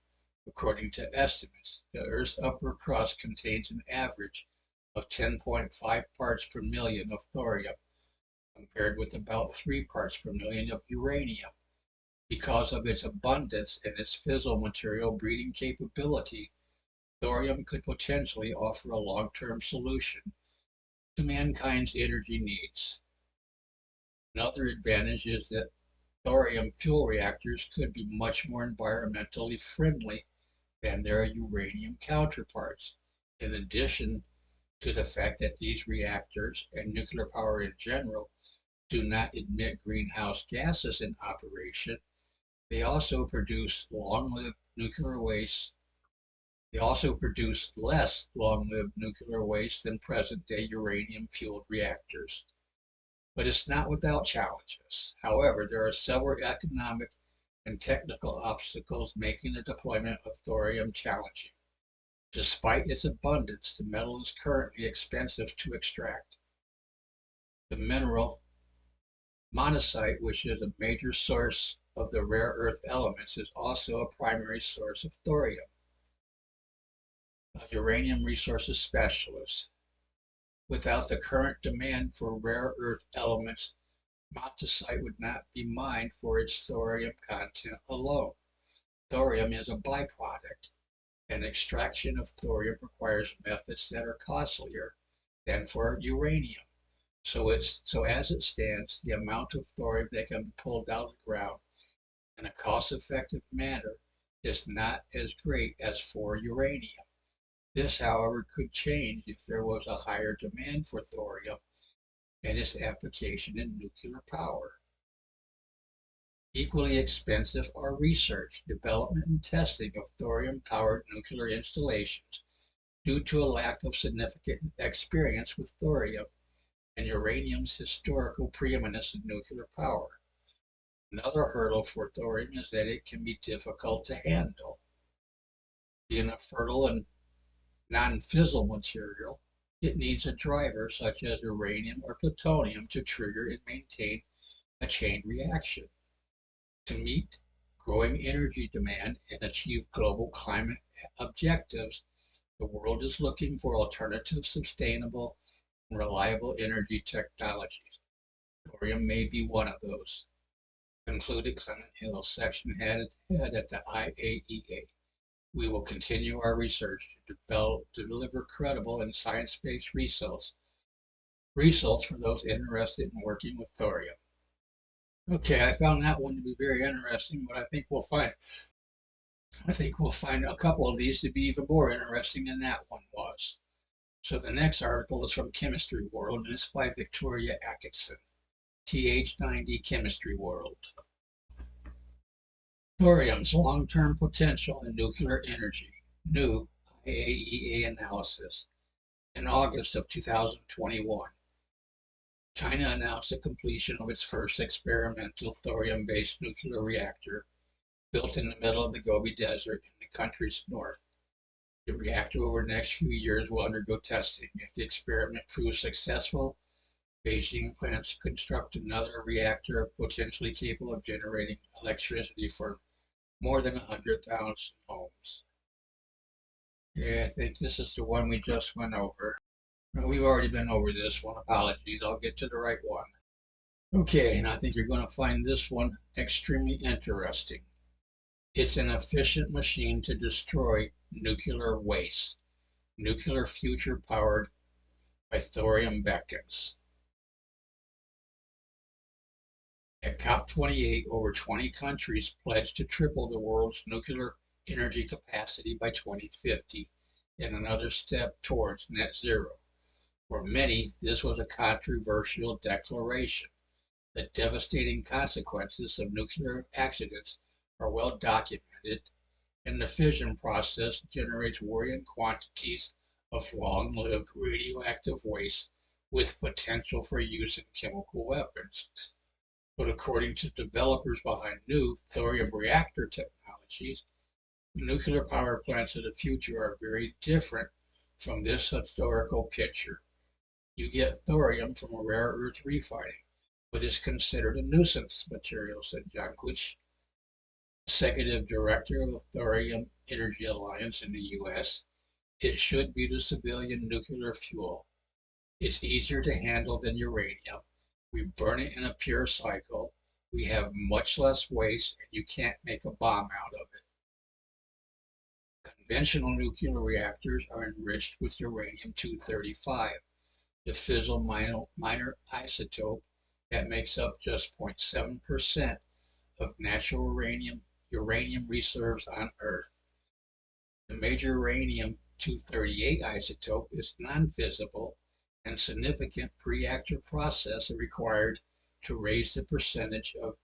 According to estimates, the Earth's upper crust contains an average of 10.5 parts per million of thorium, compared with about 3 parts per million of uranium. Because of its abundance and its fissile material breeding capability, thorium could potentially offer a long-term solution to mankind's energy needs. Another advantage is that thorium fuel reactors could be much more environmentally friendly than their uranium counterparts, in addition to the fact that these reactors and nuclear power in general do not emit greenhouse gases in operation. They also produce long-lived nuclear waste. They also produce less long-lived nuclear waste than present-day uranium-fueled reactors. But it's not without challenges. However, there are several economic and technical obstacles making the deployment of thorium challenging. Despite its abundance, the metal is currently expensive to extract. The mineral monazite, which is a major source of the rare earth elements, is also a primary source of thorium. A uranium resources specialist. Without the current demand for rare earth elements, monazite would not be mined for its thorium content alone. Thorium is a byproduct, and extraction of thorium requires methods that are costlier than for uranium. So as it stands, the amount of thorium that can be pulled out of the ground in a cost-effective manner is not as great as for uranium. This, however, could change if there was a higher demand for thorium and its application in nuclear power. Equally expensive are research, development, and testing of thorium-powered nuclear installations due to a lack of significant experience with thorium and uranium's historical preeminence in nuclear power. Another hurdle for thorium is that it can be difficult to handle. Being a fertile and non-fissile material, it needs a driver such as uranium or plutonium to trigger and maintain a chain reaction. To meet growing energy demand and achieve global climate objectives, the world is looking for alternative, sustainable, and reliable energy technologies. Thorium may be one of those. Concluded Clement Hill, section head at the IAEA. We will continue our research to deliver credible and science-based results for those interested in working with thorium. Okay, I found that one to be very interesting, but I think we'll find a couple of these to be even more interesting than that one was. So the next article is from Chemistry World, and it's by Victoria Atkinson. TH90 Chemistry World. Thorium's long-term potential in nuclear energy. New IAEA analysis. In August of 2021, China announced the completion of its first experimental thorium-based nuclear reactor built in the middle of the Gobi Desert in the country's north. The reactor over the next few years will undergo testing. If the experiment proves successful, Beijing plans to construct another reactor potentially capable of generating electricity for more than 100,000 homes. Yeah, I think this is the one we just went over. We've already been over this one. Apologies. I'll get to the right one. Okay, and I think you're going to find this one extremely interesting. It's an efficient machine to destroy nuclear waste. Nuclear future powered by thorium beacons. At COP28, over 20 countries pledged to triple the world's nuclear energy capacity by 2050 in another step towards net zero. For many, this was a controversial declaration. The devastating consequences of nuclear accidents are well documented, and the fission process generates worrying quantities of long-lived radioactive waste with potential for use in chemical weapons. But according to developers behind new thorium reactor technologies, nuclear power plants of the future are very different from this historical picture. You get thorium from a rare earth refining, but is considered a nuisance material, said Jankiewicz. Executive Director of the Thorium Energy Alliance in the U.S., it should be the civilian nuclear fuel. It's easier to handle than uranium. We burn it in a pure cycle. We have much less waste, and you can't make a bomb out of it. Conventional nuclear reactors are enriched with uranium-235, the fissile minor isotope that makes up just 0.7% of natural uranium reserves on Earth. The major uranium-238 isotope is non-fissile, and significant pre-reactor process are required to raise the percentage of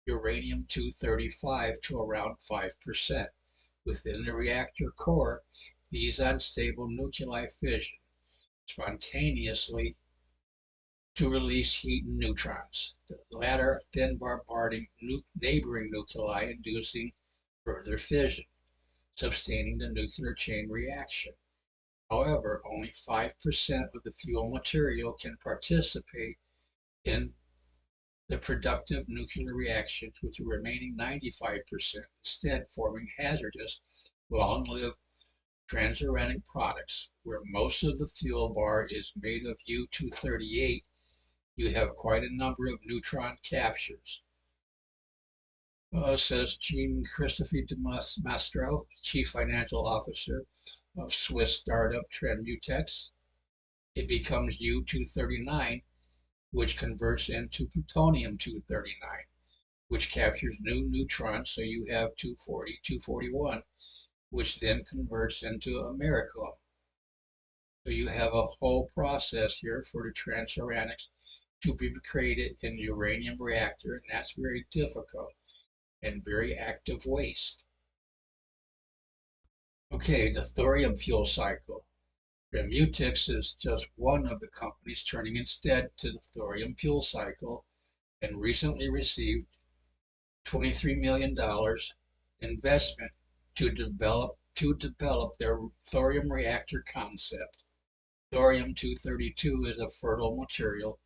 uranium-235 to around 5%. Within the reactor core, these unstable nuclei fission spontaneously to release heat and neutrons, the latter then bombarding neighboring nuclei, inducing further fission, sustaining the nuclear chain reaction. However, only 5% of the fuel material can participate in the productive nuclear reactions, with the remaining 95% instead forming hazardous, long-lived transuranic products. Where most of the fuel bar is made of U-238, you have quite a number of neutron captures. Says Jean Christophe de Mastro, Chief Financial Officer of Swiss startup Transmutex. It becomes U-239, which converts into plutonium-239, which captures new neutrons, so you have 240, 241, which then converts into americium. So you have a whole process here for the transuranics to be created in the uranium reactor, and that's very difficult and very active waste. Okay, the thorium fuel cycle. Transmutex is just one of the companies turning instead to the thorium fuel cycle, and recently received $23 million investment to develop their thorium reactor concept. Thorium-232 is a fertile material,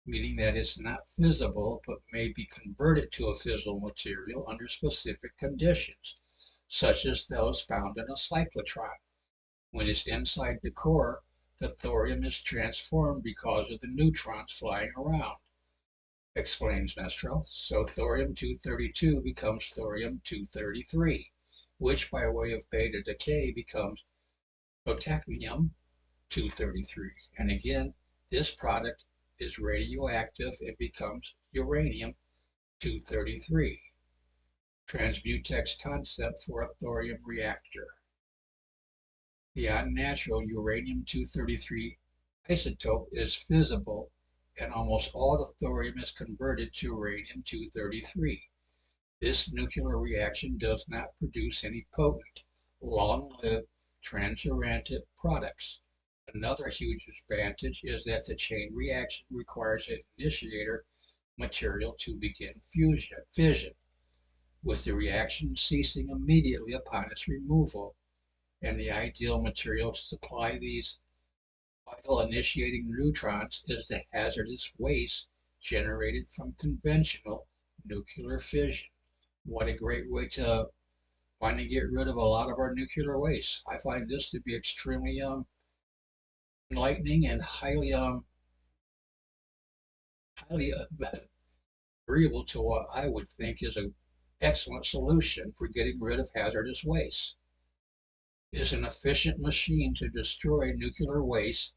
meaning that it's not fissile but may be converted to a fissile material under specific conditions, such as those found in a cyclotron. When it's inside the core, the thorium is transformed because of the neutrons flying around, explains Mestro. So thorium-232 becomes thorium-233, which by way of beta decay becomes protactinium-233. And again, this product is radioactive. It becomes uranium-233. Transmutex concept for a thorium reactor. The unnatural uranium-233 isotope is fissile, and almost all the thorium is converted to uranium-233. This nuclear reaction does not produce any potent, long-lived transuranic products. Another huge advantage is that the chain reaction requires an initiator material to begin fission, with the reaction ceasing immediately upon its removal, and the ideal material to supply these vital initiating neutrons is the hazardous waste generated from conventional nuclear fission. What a great way to finally get rid of a lot of our nuclear waste. I find this to be extremely enlightening and highly agreeable to what I would think is an excellent solution for getting rid of hazardous waste. It is an efficient machine to destroy nuclear waste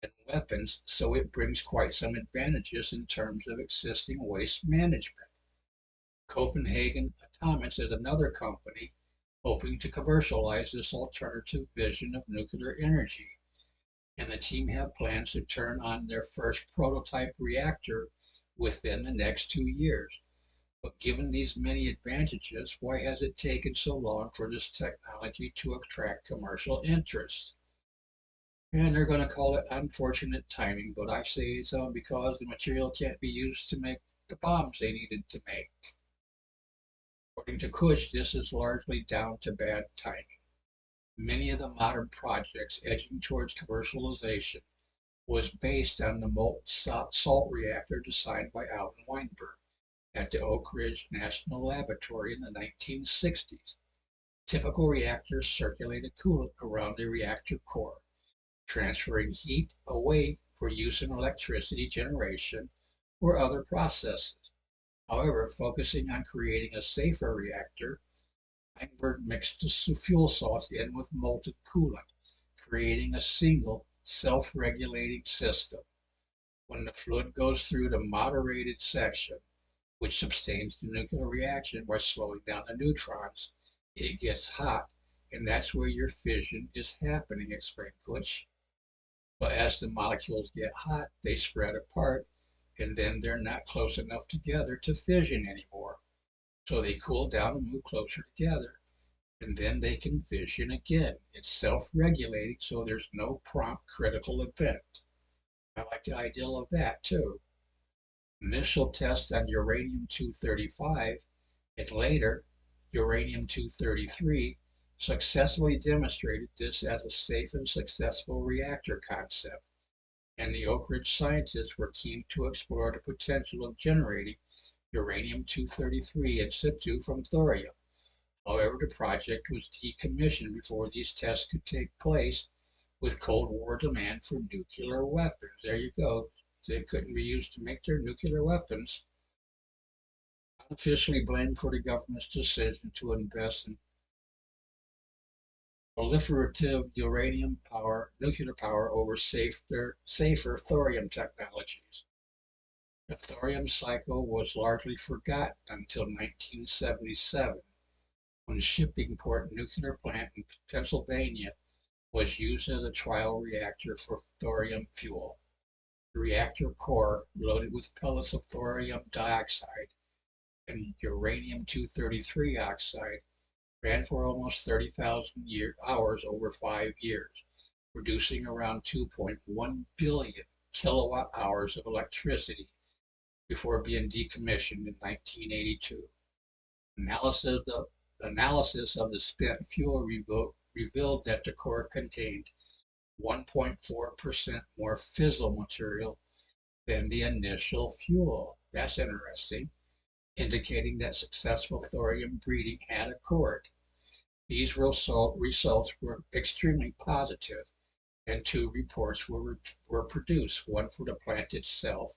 and weapons, so it brings quite some advantages in terms of existing waste management. Copenhagen Atomics is another company hoping to commercialize this alternative vision of nuclear energy, and the team have plans to turn on their first prototype reactor within the next 2 years. But given these many advantages, why has it taken so long for this technology to attract commercial interest? And they're going to call it unfortunate timing, but I say it's because the material can't be used to make the bombs they needed to make. According to Cush, this is largely down to bad timing. Many of the modern projects edging towards commercialization was based on the molten salt reactor designed by Allen Weinberg. at the Oak Ridge National Laboratory in the 1960s. Typical reactors circulated coolant around the reactor core, transferring heat away for use in electricity generation or other processes. However, focusing on creating a safer reactor, Weinberg mixed the fuel salts in with molten coolant, creating a single self-regulating system. When the fluid goes through the moderated section, which sustains the nuclear reaction by slowing down the neutrons, it gets hot, and that's where your fission is happening, explained Kutsch. But as the molecules get hot, they spread apart, and then they're not close enough together to fission anymore. So they cool down and move closer together, and then they can fission again. It's self-regulating, so there's no prompt critical event. I like the idea of that too. Initial tests on uranium-235 and later uranium-233 successfully demonstrated this as a safe and successful reactor concept, and the Oak Ridge scientists were keen to explore the potential of generating uranium-233 in situ from thorium. However, the project was decommissioned before these tests could take place with Cold War demand for nuclear weapons. There you go. They couldn't be used to make their nuclear weapons. Unofficially blamed for the government's decision to invest in proliferative nuclear power over safer thorium technologies. The thorium cycle was largely forgotten until 1977, when Shippingport nuclear plant in Pennsylvania was used as a trial reactor for thorium fuel. The reactor core, loaded with pellets of thorium dioxide and uranium-233 oxide, ran for almost 30,000 hours over 5 years, producing around 2.1 billion kilowatt hours of electricity before being decommissioned in 1982. Analysis of the spent fuel revealed that the core contained 1.4% more fissile material than the initial fuel. That's interesting, indicating that successful thorium breeding had occurred. These results were extremely positive, and two reports were produced, one for the plant itself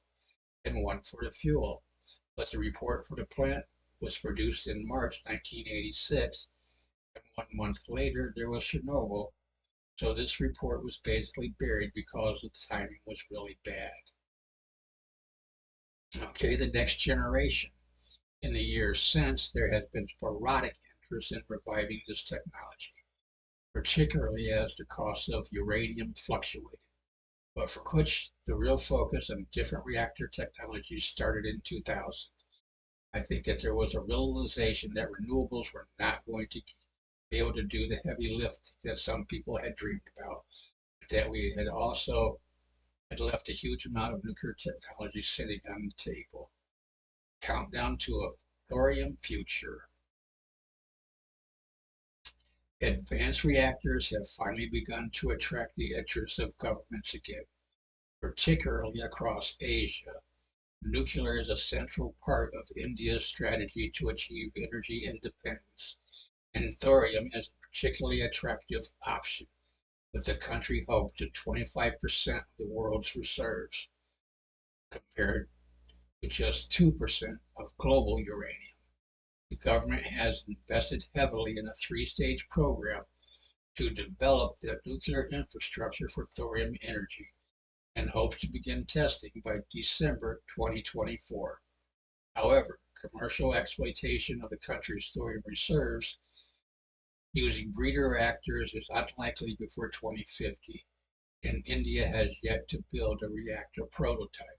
and one for the fuel. But the report for the plant was produced in March 1986, and 1 month later there was Chernobyl, so this report was basically buried because the timing was really bad. Okay, the next generation. In the years since, there has been sporadic interest in reviving this technology, particularly as the cost of uranium fluctuated. But for Kutsch, the real focus on different reactor technologies started in 2000. I think that there was a realization that renewables were not going to be able to do the heavy lift that some people had dreamed about, but that we had also had left a huge amount of nuclear technology sitting on the table. Countdown to a thorium future. Advanced reactors have finally begun to attract the interest of governments again, particularly across Asia. Nuclear is a central part of India's strategy to achieve energy independence, and thorium is a particularly attractive option, with the country home to 25% of the world's reserves, compared to just 2% of global uranium. The government has invested heavily in a three-stage program to develop the nuclear infrastructure for thorium energy and hopes to begin testing by December 2024. However, commercial exploitation of the country's thorium reserves using breeder reactors is unlikely before 2050, and India has yet to build a reactor prototype.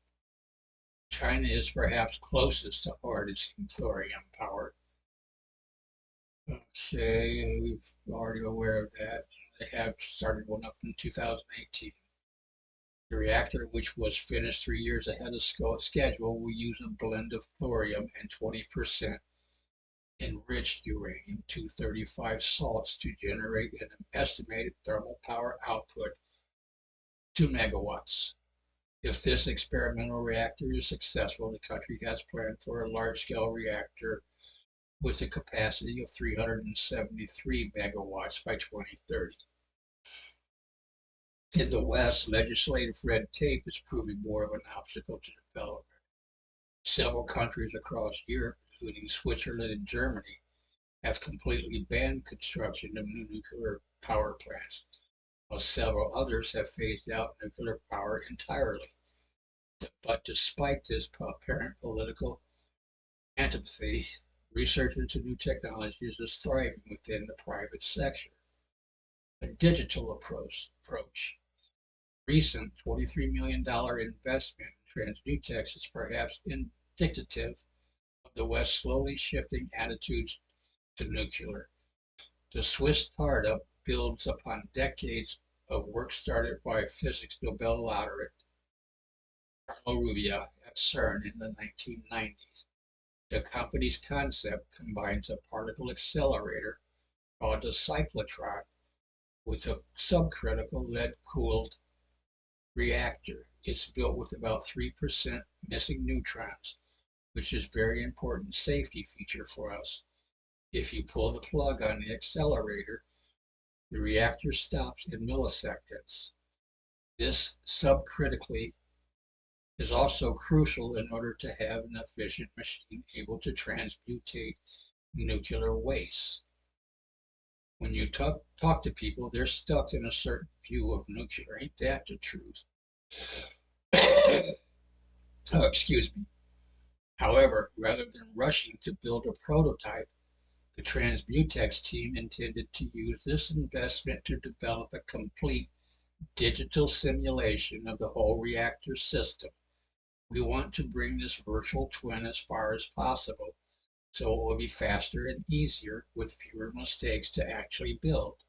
China is perhaps closest to harnessing thorium power. Okay, we're already aware of that. They have started one up in 2018. The reactor, which was finished 3 years ahead of schedule, will use a blend of thorium and 20% enriched uranium-235 salts to generate an estimated thermal power output 2 megawatts. If this experimental reactor is successful, the country has planned for a large-scale reactor with a capacity of 373 megawatts by 2030. In the West, legislative red tape is proving more of an obstacle to development. Several countries across Europe, including Switzerland and Germany, have completely banned construction of new nuclear power plants, while several others have phased out nuclear power entirely. But despite this apparent political antipathy, research into new technologies is thriving within the private sector. A digital approach. Recent $23 million investment in TransNutex is perhaps indicative of the West slowly shifting attitudes to nuclear. The Swiss startup builds upon decades of work started by physics Nobel laureate Carlo Rubbia at CERN in the 1990s. The company's concept combines a particle accelerator called a cyclotron with a subcritical lead-cooled reactor. It's built with about 3% missing neutrons, which is a very important safety feature for us. If you pull the plug on the accelerator, the reactor stops in milliseconds. This subcritically is also crucial in order to have an efficient machine able to transmutate nuclear waste. When you talk to people, they're stuck in a certain view of nuclear. Ain't that the truth? Oh, excuse me. However, rather than rushing to build a prototype, the TransMutex team intended to use this investment to develop a complete digital simulation of the whole reactor system. We want to bring this virtual twin as far as possible, so it will be faster and easier with fewer mistakes to actually build.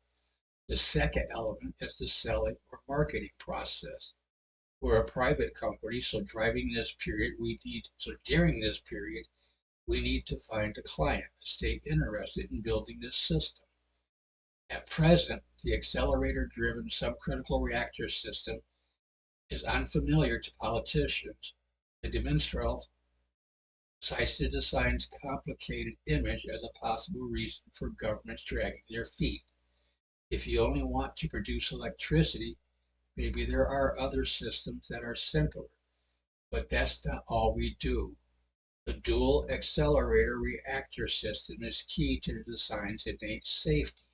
The second element is the selling or marketing process. We're a private company, so during this period, we need to find a client to stay interested in building this system. At present, the accelerator-driven subcritical reactor system is unfamiliar to politicians. The Demonstral cites the design's complicated image as a possible reason for governments dragging their feet. If you only want to produce electricity, maybe there are other systems that are simpler, but that's not all we do. The dual accelerator reactor system is key to the design's innate safety,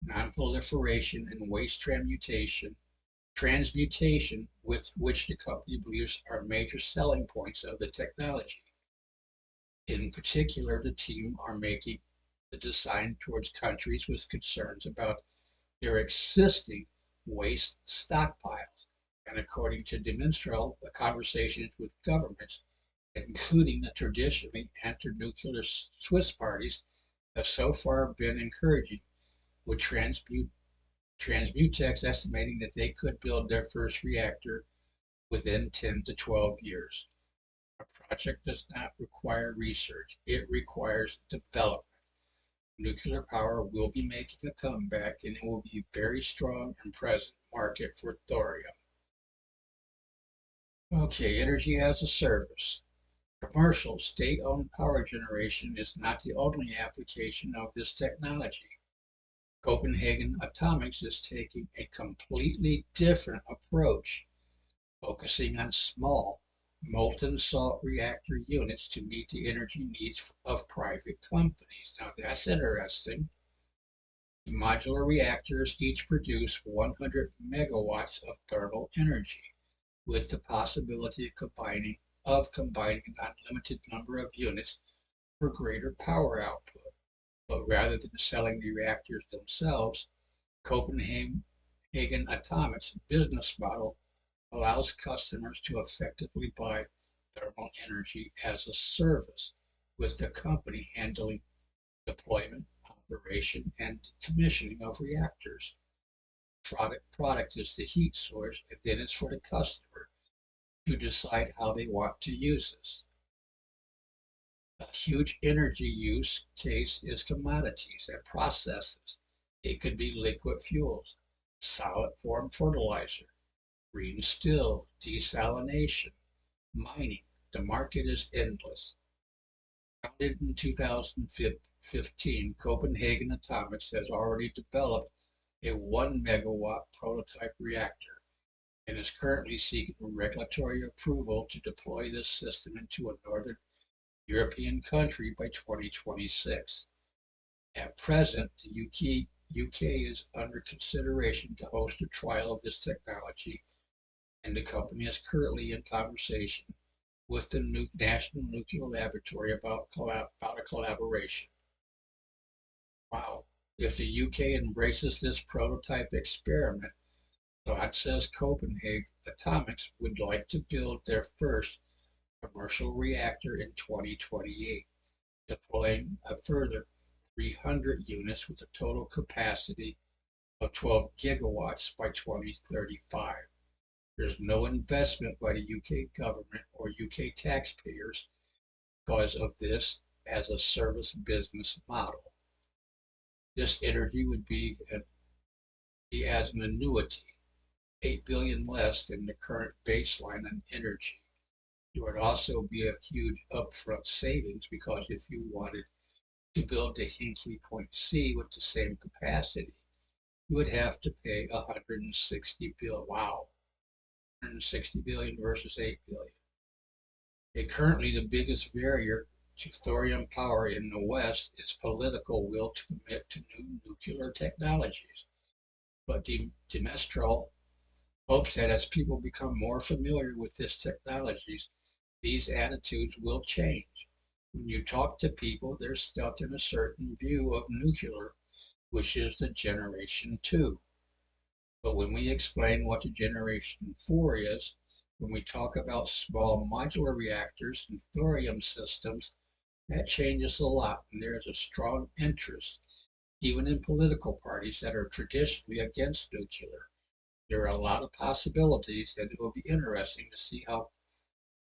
non-proliferation, and waste transmutation, with which the company believes are major selling points of the technology. In particular, the team are making the design towards countries with concerns about their existing waste stockpiles. And according to Demonstral, the conversations with governments, including the traditionally anti-nuclear Swiss parties, have so far been encouraging, with Transmutex estimating that they could build their first reactor within 10 to 12 years. A project does not require research, it requires development. Nuclear power will be making a comeback, and it will be a very strong and present market for thorium. Okay, energy as a service. Commercial state-owned power generation is not the only application of this technology. Copenhagen Atomics is taking a completely different approach, focusing on small, molten salt reactor units to meet the energy needs of private companies. Now that's interesting. The modular reactors each produce 100 megawatts of thermal energy, with the possibility of combining an unlimited number of units for greater power output. But rather than selling the reactors themselves, Copenhagen Atomics' business model allows customers to effectively buy thermal energy as a service, with the company handling deployment, operation, and commissioning of reactors. Product is the heat source, and then it's for the customer to decide how they want to use this. A huge energy use case is commodities and processes. It could be liquid fuels, solid form fertilizer, Green steel, desalination, mining. The market is endless. Founded in 2015, Copenhagen Atomics has already developed a 1 megawatt prototype reactor and is currently seeking regulatory approval to deploy this system into a northern European country by 2026. At present, the UK is under consideration to host a trial of this technology, and the company is currently in conversation with the National Nuclear Laboratory about a collaboration. Wow. If the UK embraces this prototype experiment, God says Copenhagen Atomics would like to build their first commercial reactor in 2028, deploying a further 300 units with a total capacity of 12 gigawatts by 2035. There's no investment by the UK government or UK taxpayers because of this as a service business model. This energy would be as an annuity, 8 billion less than the current baseline on energy. There would also be a huge upfront savings because if you wanted to build the Hinkley Point C with the same capacity, you would have to pay 160 billion. Wow, 160 billion versus 8 billion. Currently, the biggest barrier to thorium power in the West is political will to commit to new nuclear technologies. But de Mestral hopes that as people become more familiar with these technologies, these attitudes will change. When you talk to people, they're stuck in a certain view of nuclear, which is the generation 2. But when we explain what the generation 4 is, when we talk about small modular reactors and thorium systems, that changes a lot, and there is a strong interest, even in political parties that are traditionally against nuclear. There are a lot of possibilities, and it will be interesting to see how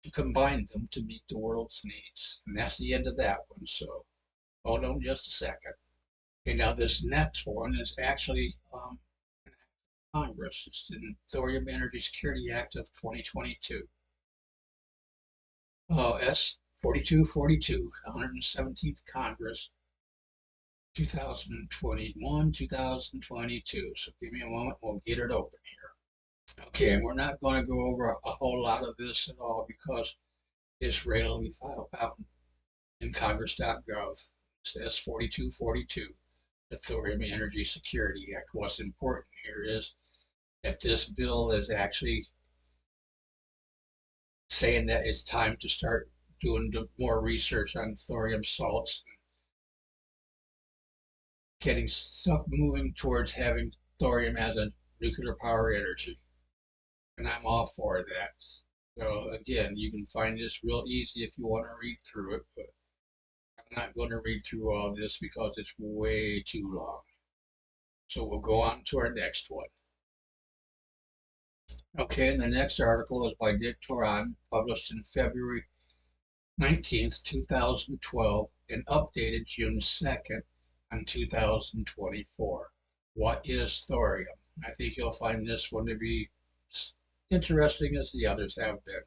to combine them to meet the world's needs. And that's the end of that one. So hold on just a second. Okay, now this next one is actually Congress. It's the Thorium Energy Security Act of 2022. S 4242, 117th Congress, 2021, 2022. So give me a moment, we'll get it open here. Okay, and we're not going to go over a whole lot of this at all because it's readily filed out in Congress.gov. It says 4242, the Thorium Energy Security Act. What's important here is that this bill is actually saying that it's time to start doing more research on thorium salts, getting stuff moving towards having thorium as a nuclear power energy. And I'm all for that. So again, you can find this real easy if you want to read through it, but I'm not going to read through all this because it's way too long. So we'll go on to our next one. Okay, and the next article is by Dick Toran, published in February 19th, 2012, and updated June 2nd on 2024. What is thorium? I think you'll find this one to be interesting as the others have been.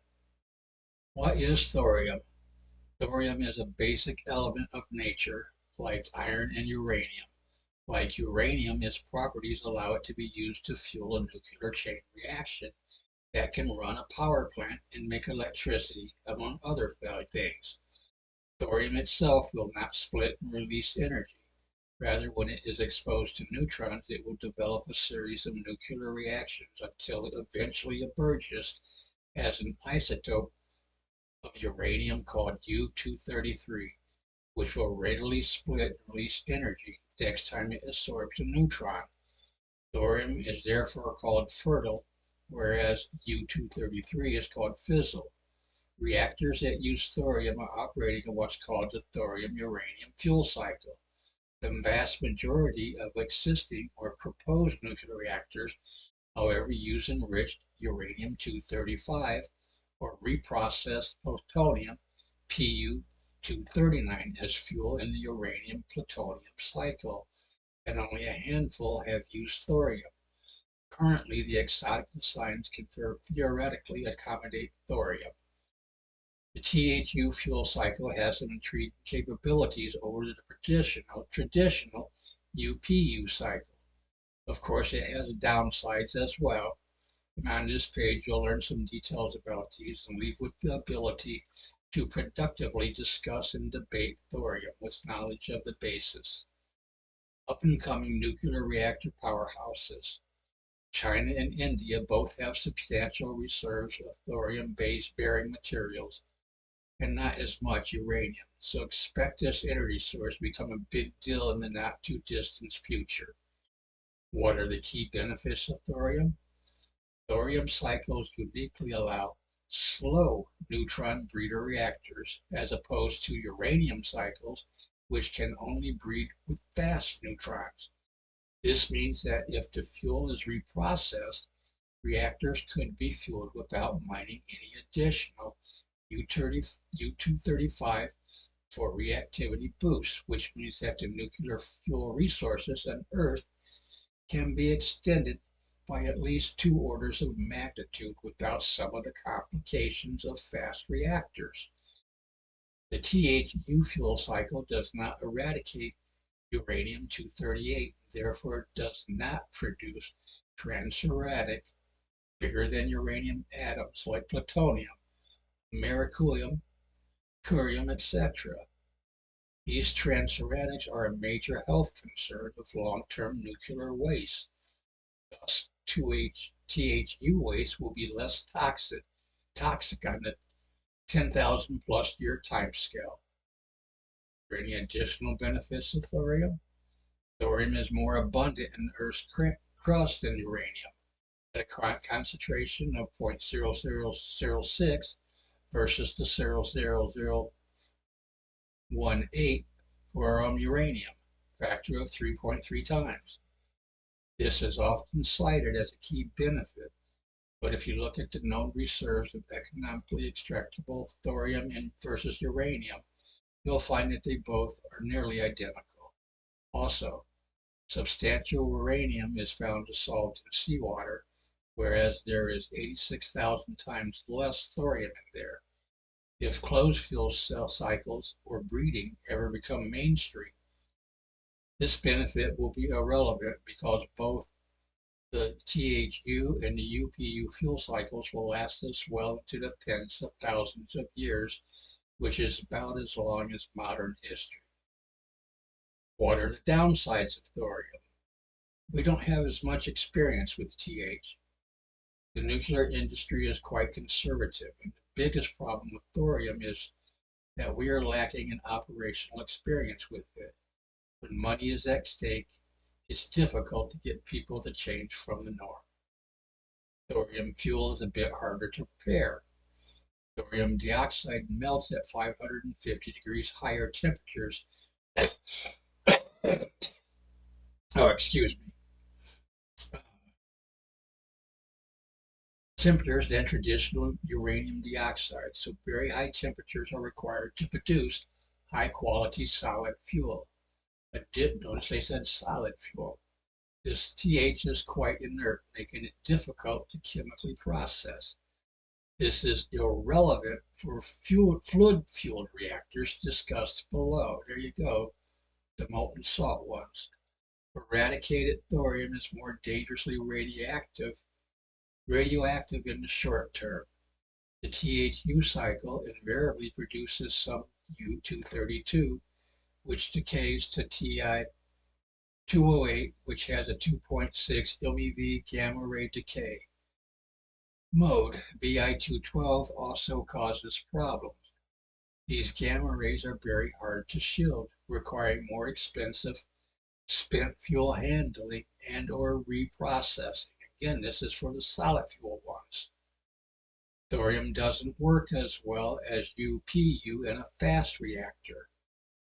What is thorium? Thorium is a basic element of nature, like iron and uranium. Like uranium, its properties allow it to be used to fuel a nuclear chain reaction that can run a power plant and make electricity, among other things. Thorium itself will not split and release energy. Rather, when it is exposed to neutrons, it will develop a series of nuclear reactions until it eventually emerges as an isotope of uranium called U-233, which will readily split and release energy next time it absorbs a neutron. Thorium is therefore called fertile, whereas U-233 is called fissile. Reactors that use thorium are operating in what's called the thorium-uranium fuel cycle. The vast majority of existing or proposed nuclear reactors, however, use enriched uranium-235 or reprocessed plutonium Pu-239 as fuel in the uranium-plutonium cycle, and only a handful have used thorium. Currently, the exotic designs can theoretically accommodate thorium. The THU fuel cycle has some intriguing capabilities over the traditional UPU cycle. Of course, it has downsides as well. And on this page, you'll learn some details about these and leave with the ability to productively discuss and debate thorium with knowledge of the basis. Up and coming nuclear reactor powerhouses. China and India both have substantial reserves of thorium-based bearing materials and not as much uranium, so expect this energy source to become a big deal in the not too distant future. What are the key benefits of thorium? Thorium cycles uniquely allow slow neutron breeder reactors as opposed to uranium cycles, which can only breed with fast neutrons. This means that if the fuel is reprocessed, reactors could be fueled without mining any additional U-235 for reactivity boost, which means that the nuclear fuel resources on Earth can be extended by at least 2 orders of magnitude without some of the complications of fast reactors. The THU fuel cycle does not eradicate uranium-238, therefore it does not produce transuranic, bigger than uranium atoms like plutonium, americium, curium, etc. These transuranics are a major health concern with long-term nuclear waste. Thus, THU waste will be less toxic on the 10,000 plus year timescale. For any additional benefits of thorium? Thorium is more abundant in the Earth's crust than uranium, at a concentration of 0.0006 versus the 0.0018 for uranium, factor of 3.3 times. This is often cited as a key benefit, but if you look at the known reserves of economically extractable thorium versus uranium, you'll find that they both are nearly identical. Also, substantial uranium is found dissolved in seawater, whereas there is 86,000 times less thorium in there. If closed fuel cell cycles or breeding ever become mainstream, this benefit will be irrelevant because both the THU and the UPU fuel cycles will last us well into the tens of thousands of years, which is about as long as modern history. What are the downsides of thorium? We don't have as much experience with TH. The nuclear industry is quite conservative, and the biggest problem with thorium is that we are lacking in operational experience with it. When money is at stake, it's difficult to get people to change from the norm. Thorium fuel is a bit harder to prepare. Thorium dioxide melts at 550 degrees higher temperatures. Oh, excuse me. Temperatures than traditional uranium dioxide, so very high temperatures are required to produce high quality solid fuel. Notice they said solid fuel. This TH is quite inert, making it difficult to chemically process. This is irrelevant for fluid-fueled reactors discussed below. There you go, the molten salt ones. Eradicated thorium is more dangerously radioactive in the short term. The THU cycle invariably produces some U-232, which decays to Ti-208, which has a 2.6 MeV gamma ray decay. Mode Bi-212 also causes problems. These gamma rays are very hard to shield, requiring more expensive spent fuel handling and or reprocessing. Again, this is for the solid fuel ones. Thorium doesn't work as well as UPU in a fast reactor,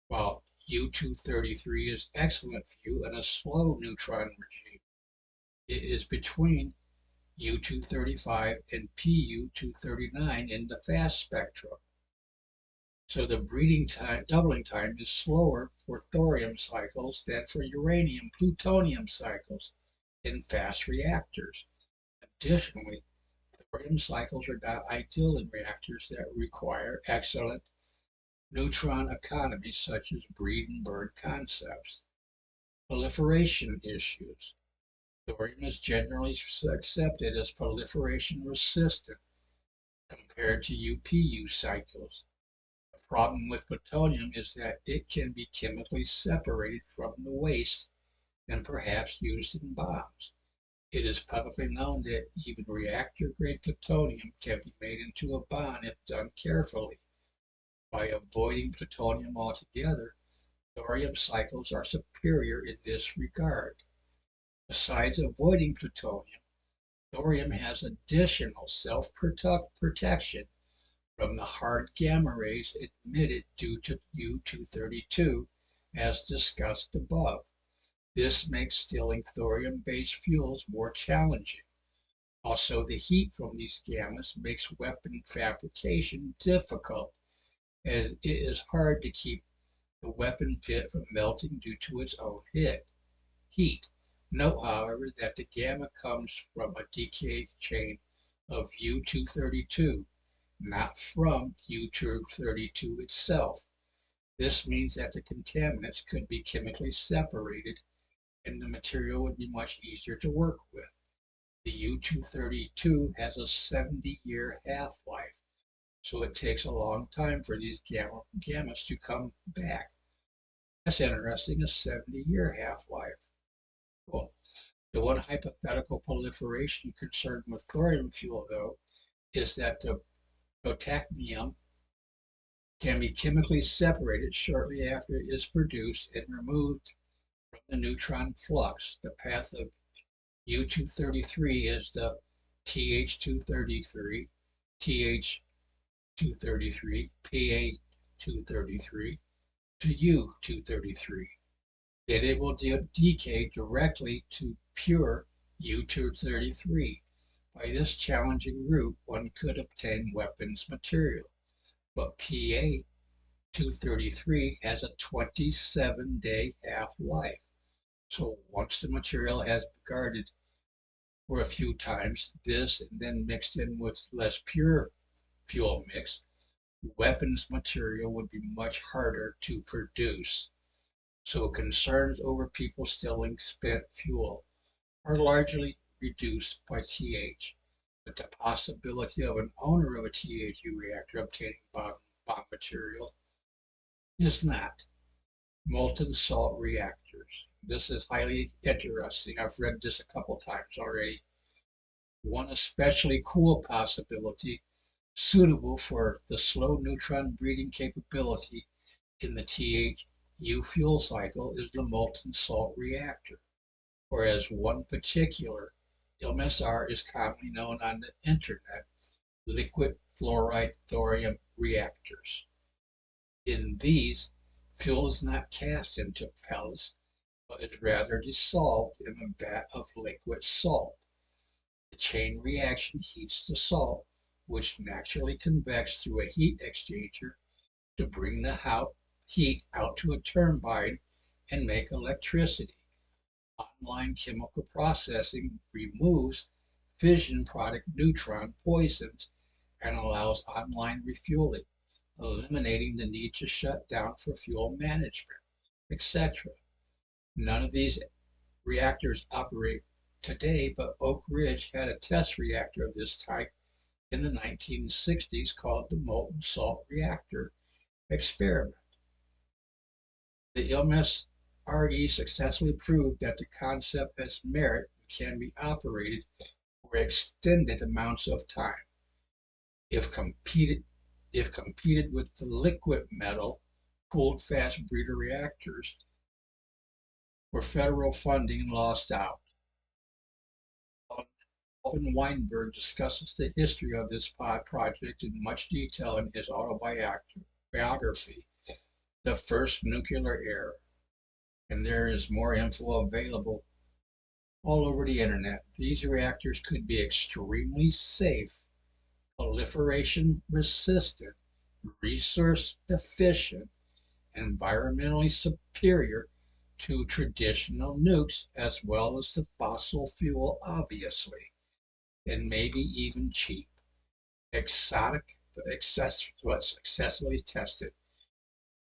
while U-233 is excellent for you in a slow neutron regime. It is between U-235 and Pu-239 in the fast spectrum. So the doubling time is slower for thorium cycles than for uranium plutonium cycles. in fast reactors. Additionally, thorium cycles are not ideal in reactors that require excellent neutron economy, such as breed and burn concepts. Proliferation issues. Thorium is generally accepted as proliferation resistant compared to UPU cycles. The problem with plutonium is that it can be chemically separated from the waste and perhaps used in bombs. It is publicly known that even reactor-grade plutonium can be made into a bomb if done carefully. By avoiding plutonium altogether, thorium cycles are superior in this regard. Besides avoiding plutonium, thorium has additional self-protection from the hard gamma rays emitted due to U-232, as discussed above. This makes stealing thorium-based fuels more challenging. Also, the heat from these gammas makes weapon fabrication difficult, as it is hard to keep the weapon pit from melting due to its own heat. Note, however, that the gamma comes from a decay chain of U-232, not from U-232 itself. This means that the contaminants could be chemically separated and the material would be much easier to work with. The U-232 has a 70-year half-life, so it takes a long time for these gammas to come back. That's interesting, a 70-year half-life. Cool. The one hypothetical proliferation concern with thorium fuel, though, is that the protactinium can be chemically separated shortly after it is produced and removed from the neutron flux. The path of U-233 is the TH-233, TH-233, Pa-233 to U-233. Then it will decay directly to pure U-233. By this challenging route, one could obtain weapons material, but Pa-233 has a 27-day half-life. So once the material has been guarded for a few times, this and then mixed in with less pure fuel mix, weapons material would be much harder to produce. So concerns over people stealing spent fuel are largely reduced by TH, but the possibility of an owner of a THU reactor obtaining bomb material is not. Molten salt reactors. This is highly interesting. I've read this a couple times already. One especially cool possibility suitable for the slow neutron breeding capability in the THU fuel cycle is the molten salt reactor, or as one particular LMSR is commonly known on the internet, liquid fluoride thorium reactors. In these, fuel is not cast into pellets, but is rather dissolved in a vat of liquid salt. The chain reaction heats the salt, which naturally convects through a heat exchanger to bring the heat out to a turbine and make electricity. Online chemical processing removes fission product neutron poisons and allows online refueling, eliminating the need to shut down for fuel management, etc. None of these reactors operate today, but Oak Ridge had a test reactor of this type in the 1960s called the Molten Salt Reactor Experiment. The LMSRE successfully proved that the concept has merit and can be operated for extended amounts of time. If competed with the liquid metal cooled fast breeder reactors, where federal funding lost out. Alvin Weinberg discusses the history of this project in much detail in his autobiography, The First Nuclear Era, and there is more info available all over the internet. These reactors could be extremely safe, proliferation resistant, resource efficient, environmentally superior to traditional nukes as well as to fossil fuel, obviously, and maybe even cheap, exotic, but successfully tested.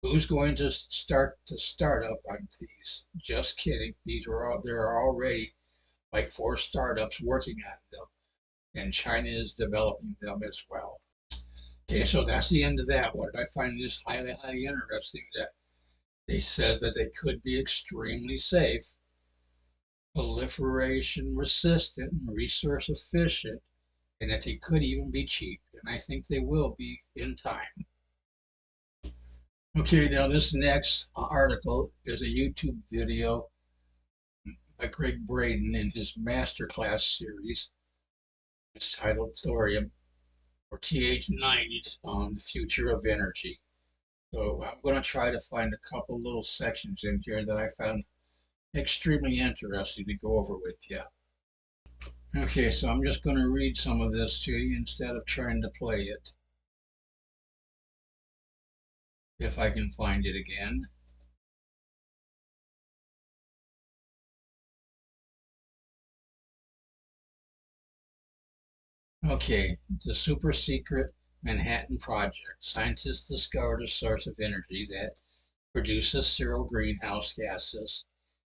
Who's going to start the startup on these? Just kidding. There are already like 4 startups working on them, and China is developing them as well. Okay, so that's the end of that one. I find this highly, highly interesting that they said that they could be extremely safe, proliferation resistant, and resource efficient, and that they could even be cheap. And I think they will be in time. Okay, now this next article is a YouTube video by Greg Braden in his masterclass series. It's titled Thorium or TH90 on the Future of Energy. So I'm going to try to find a couple little sections in here that I found extremely interesting to go over with you. Okay, so I'm just going to read some of this to you instead of trying to play it. If I can find it again. Okay, the super secret Manhattan Project. Scientists discovered a source of energy that produces zero greenhouse gases,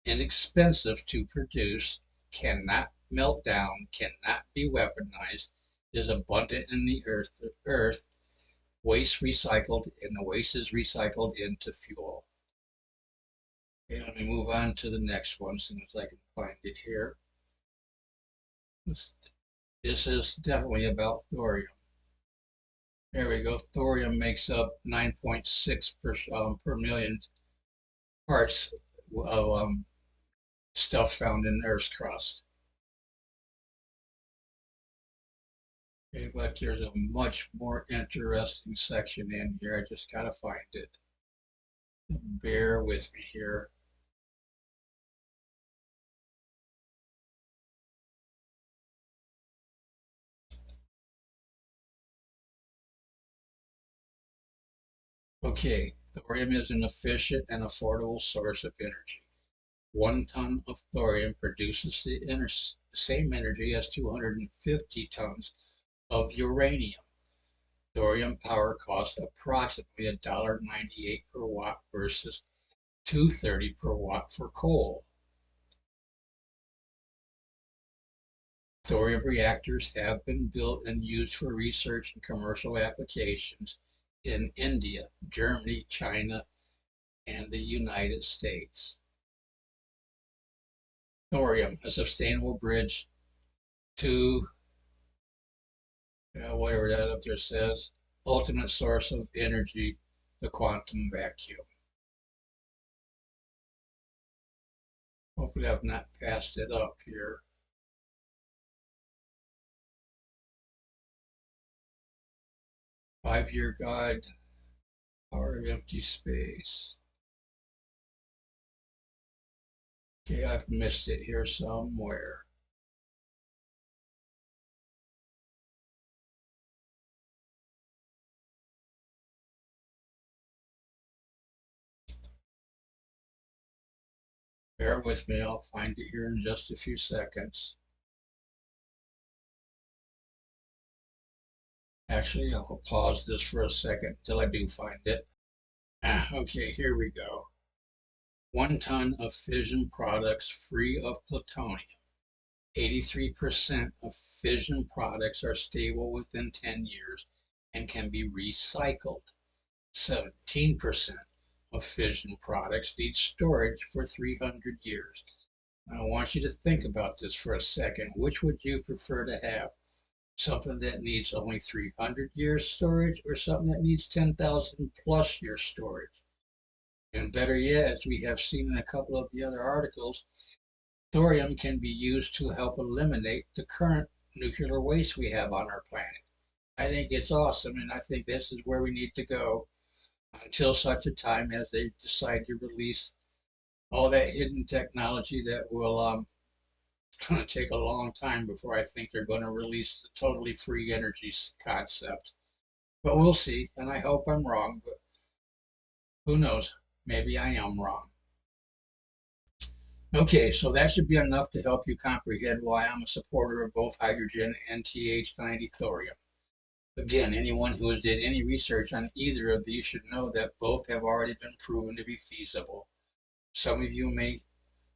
inexpensive to produce, cannot melt down, cannot be weaponized, is abundant in the earth, waste recycled, and the waste is recycled into fuel. Okay, let me move on to the next one as soon as I can find it here. This is definitely about thorium. There we go. Thorium makes up 9.6 per million parts of stuff found in Earth's crust. Okay, but there's a much more interesting section in here. I just gotta find it. Bear with me here. Okay, thorium is an efficient and affordable source of energy. 1 ton of thorium produces the same energy as 250 tons of uranium. Thorium power costs approximately $1.98 per watt versus $2.30 per watt for coal. Thorium reactors have been built and used for research and commercial applications in India, Germany, China, and the United States. Thorium, a sustainable bridge to whatever that up there says, ultimate source of energy, the quantum vacuum. Hopefully I've not passed it up here. 5-year guide, power of empty space. Okay, I've missed it here somewhere. Bear with me, I'll find it here in just a few seconds. Actually, I'll pause this for a second until I do find it. Okay, here we go. 1 ton of fission products free of plutonium. 83% of fission products are stable within 10 years and can be recycled. 17% of fission products need storage for 300 years. I want you to think about this for a second. Which would you prefer to have? Something that needs only 300 years storage or something that needs 10,000 plus years storage? And better yet, as we have seen in a couple of the other articles, thorium can be used to help eliminate the current nuclear waste we have on our planet. I think it's awesome, and I think this is where we need to go until such a time as they decide to release all that hidden technology that will going to take a long time before I think they're going to release the totally free energy concept. But we'll see, and I hope I'm wrong, but who knows? Maybe I am wrong. Okay, so that should be enough to help you comprehend why I'm a supporter of both hydrogen and TH90 thorium. Again, anyone who has did any research on either of these should know that both have already been proven to be feasible. Some of you may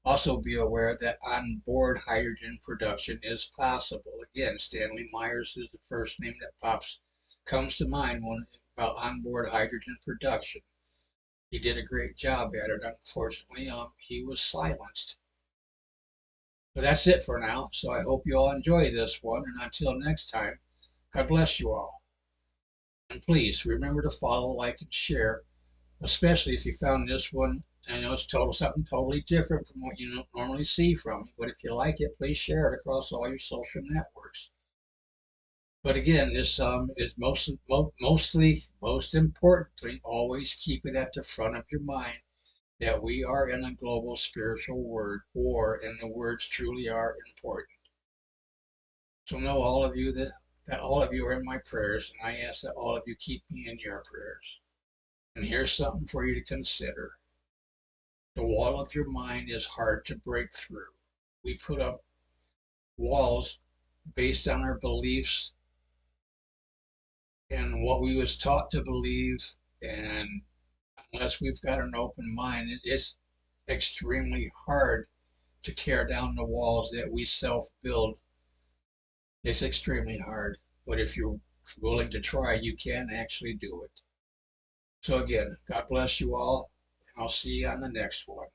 also be aware that onboard hydrogen production is possible. Again, Stanley Myers is the first name that comes to mind when about onboard hydrogen production. He did a great job at it. Unfortunately, he was silenced. But that's it for now. So I hope you all enjoy this one. And until next time, God bless you all. And please remember to follow, like, and share, especially if you found this one. I know it's something totally different from what you normally see from me, but if you like it, please share it across all your social networks. But again, this is most importantly, always keep it at the front of your mind that we are in a global spiritual war, and the words truly are important. So know all of you that all of you are in my prayers, and I ask that all of you keep me in your prayers. And here's something for you to consider. The wall of your mind is hard to break through. We put up walls based on our beliefs and what we was taught to believe, and unless we've got an open mind, it's extremely hard to tear down the walls that we self-build. It's extremely hard, but if you're willing to try, you can actually do it. So again, God bless you all, and I'll see you on the next one.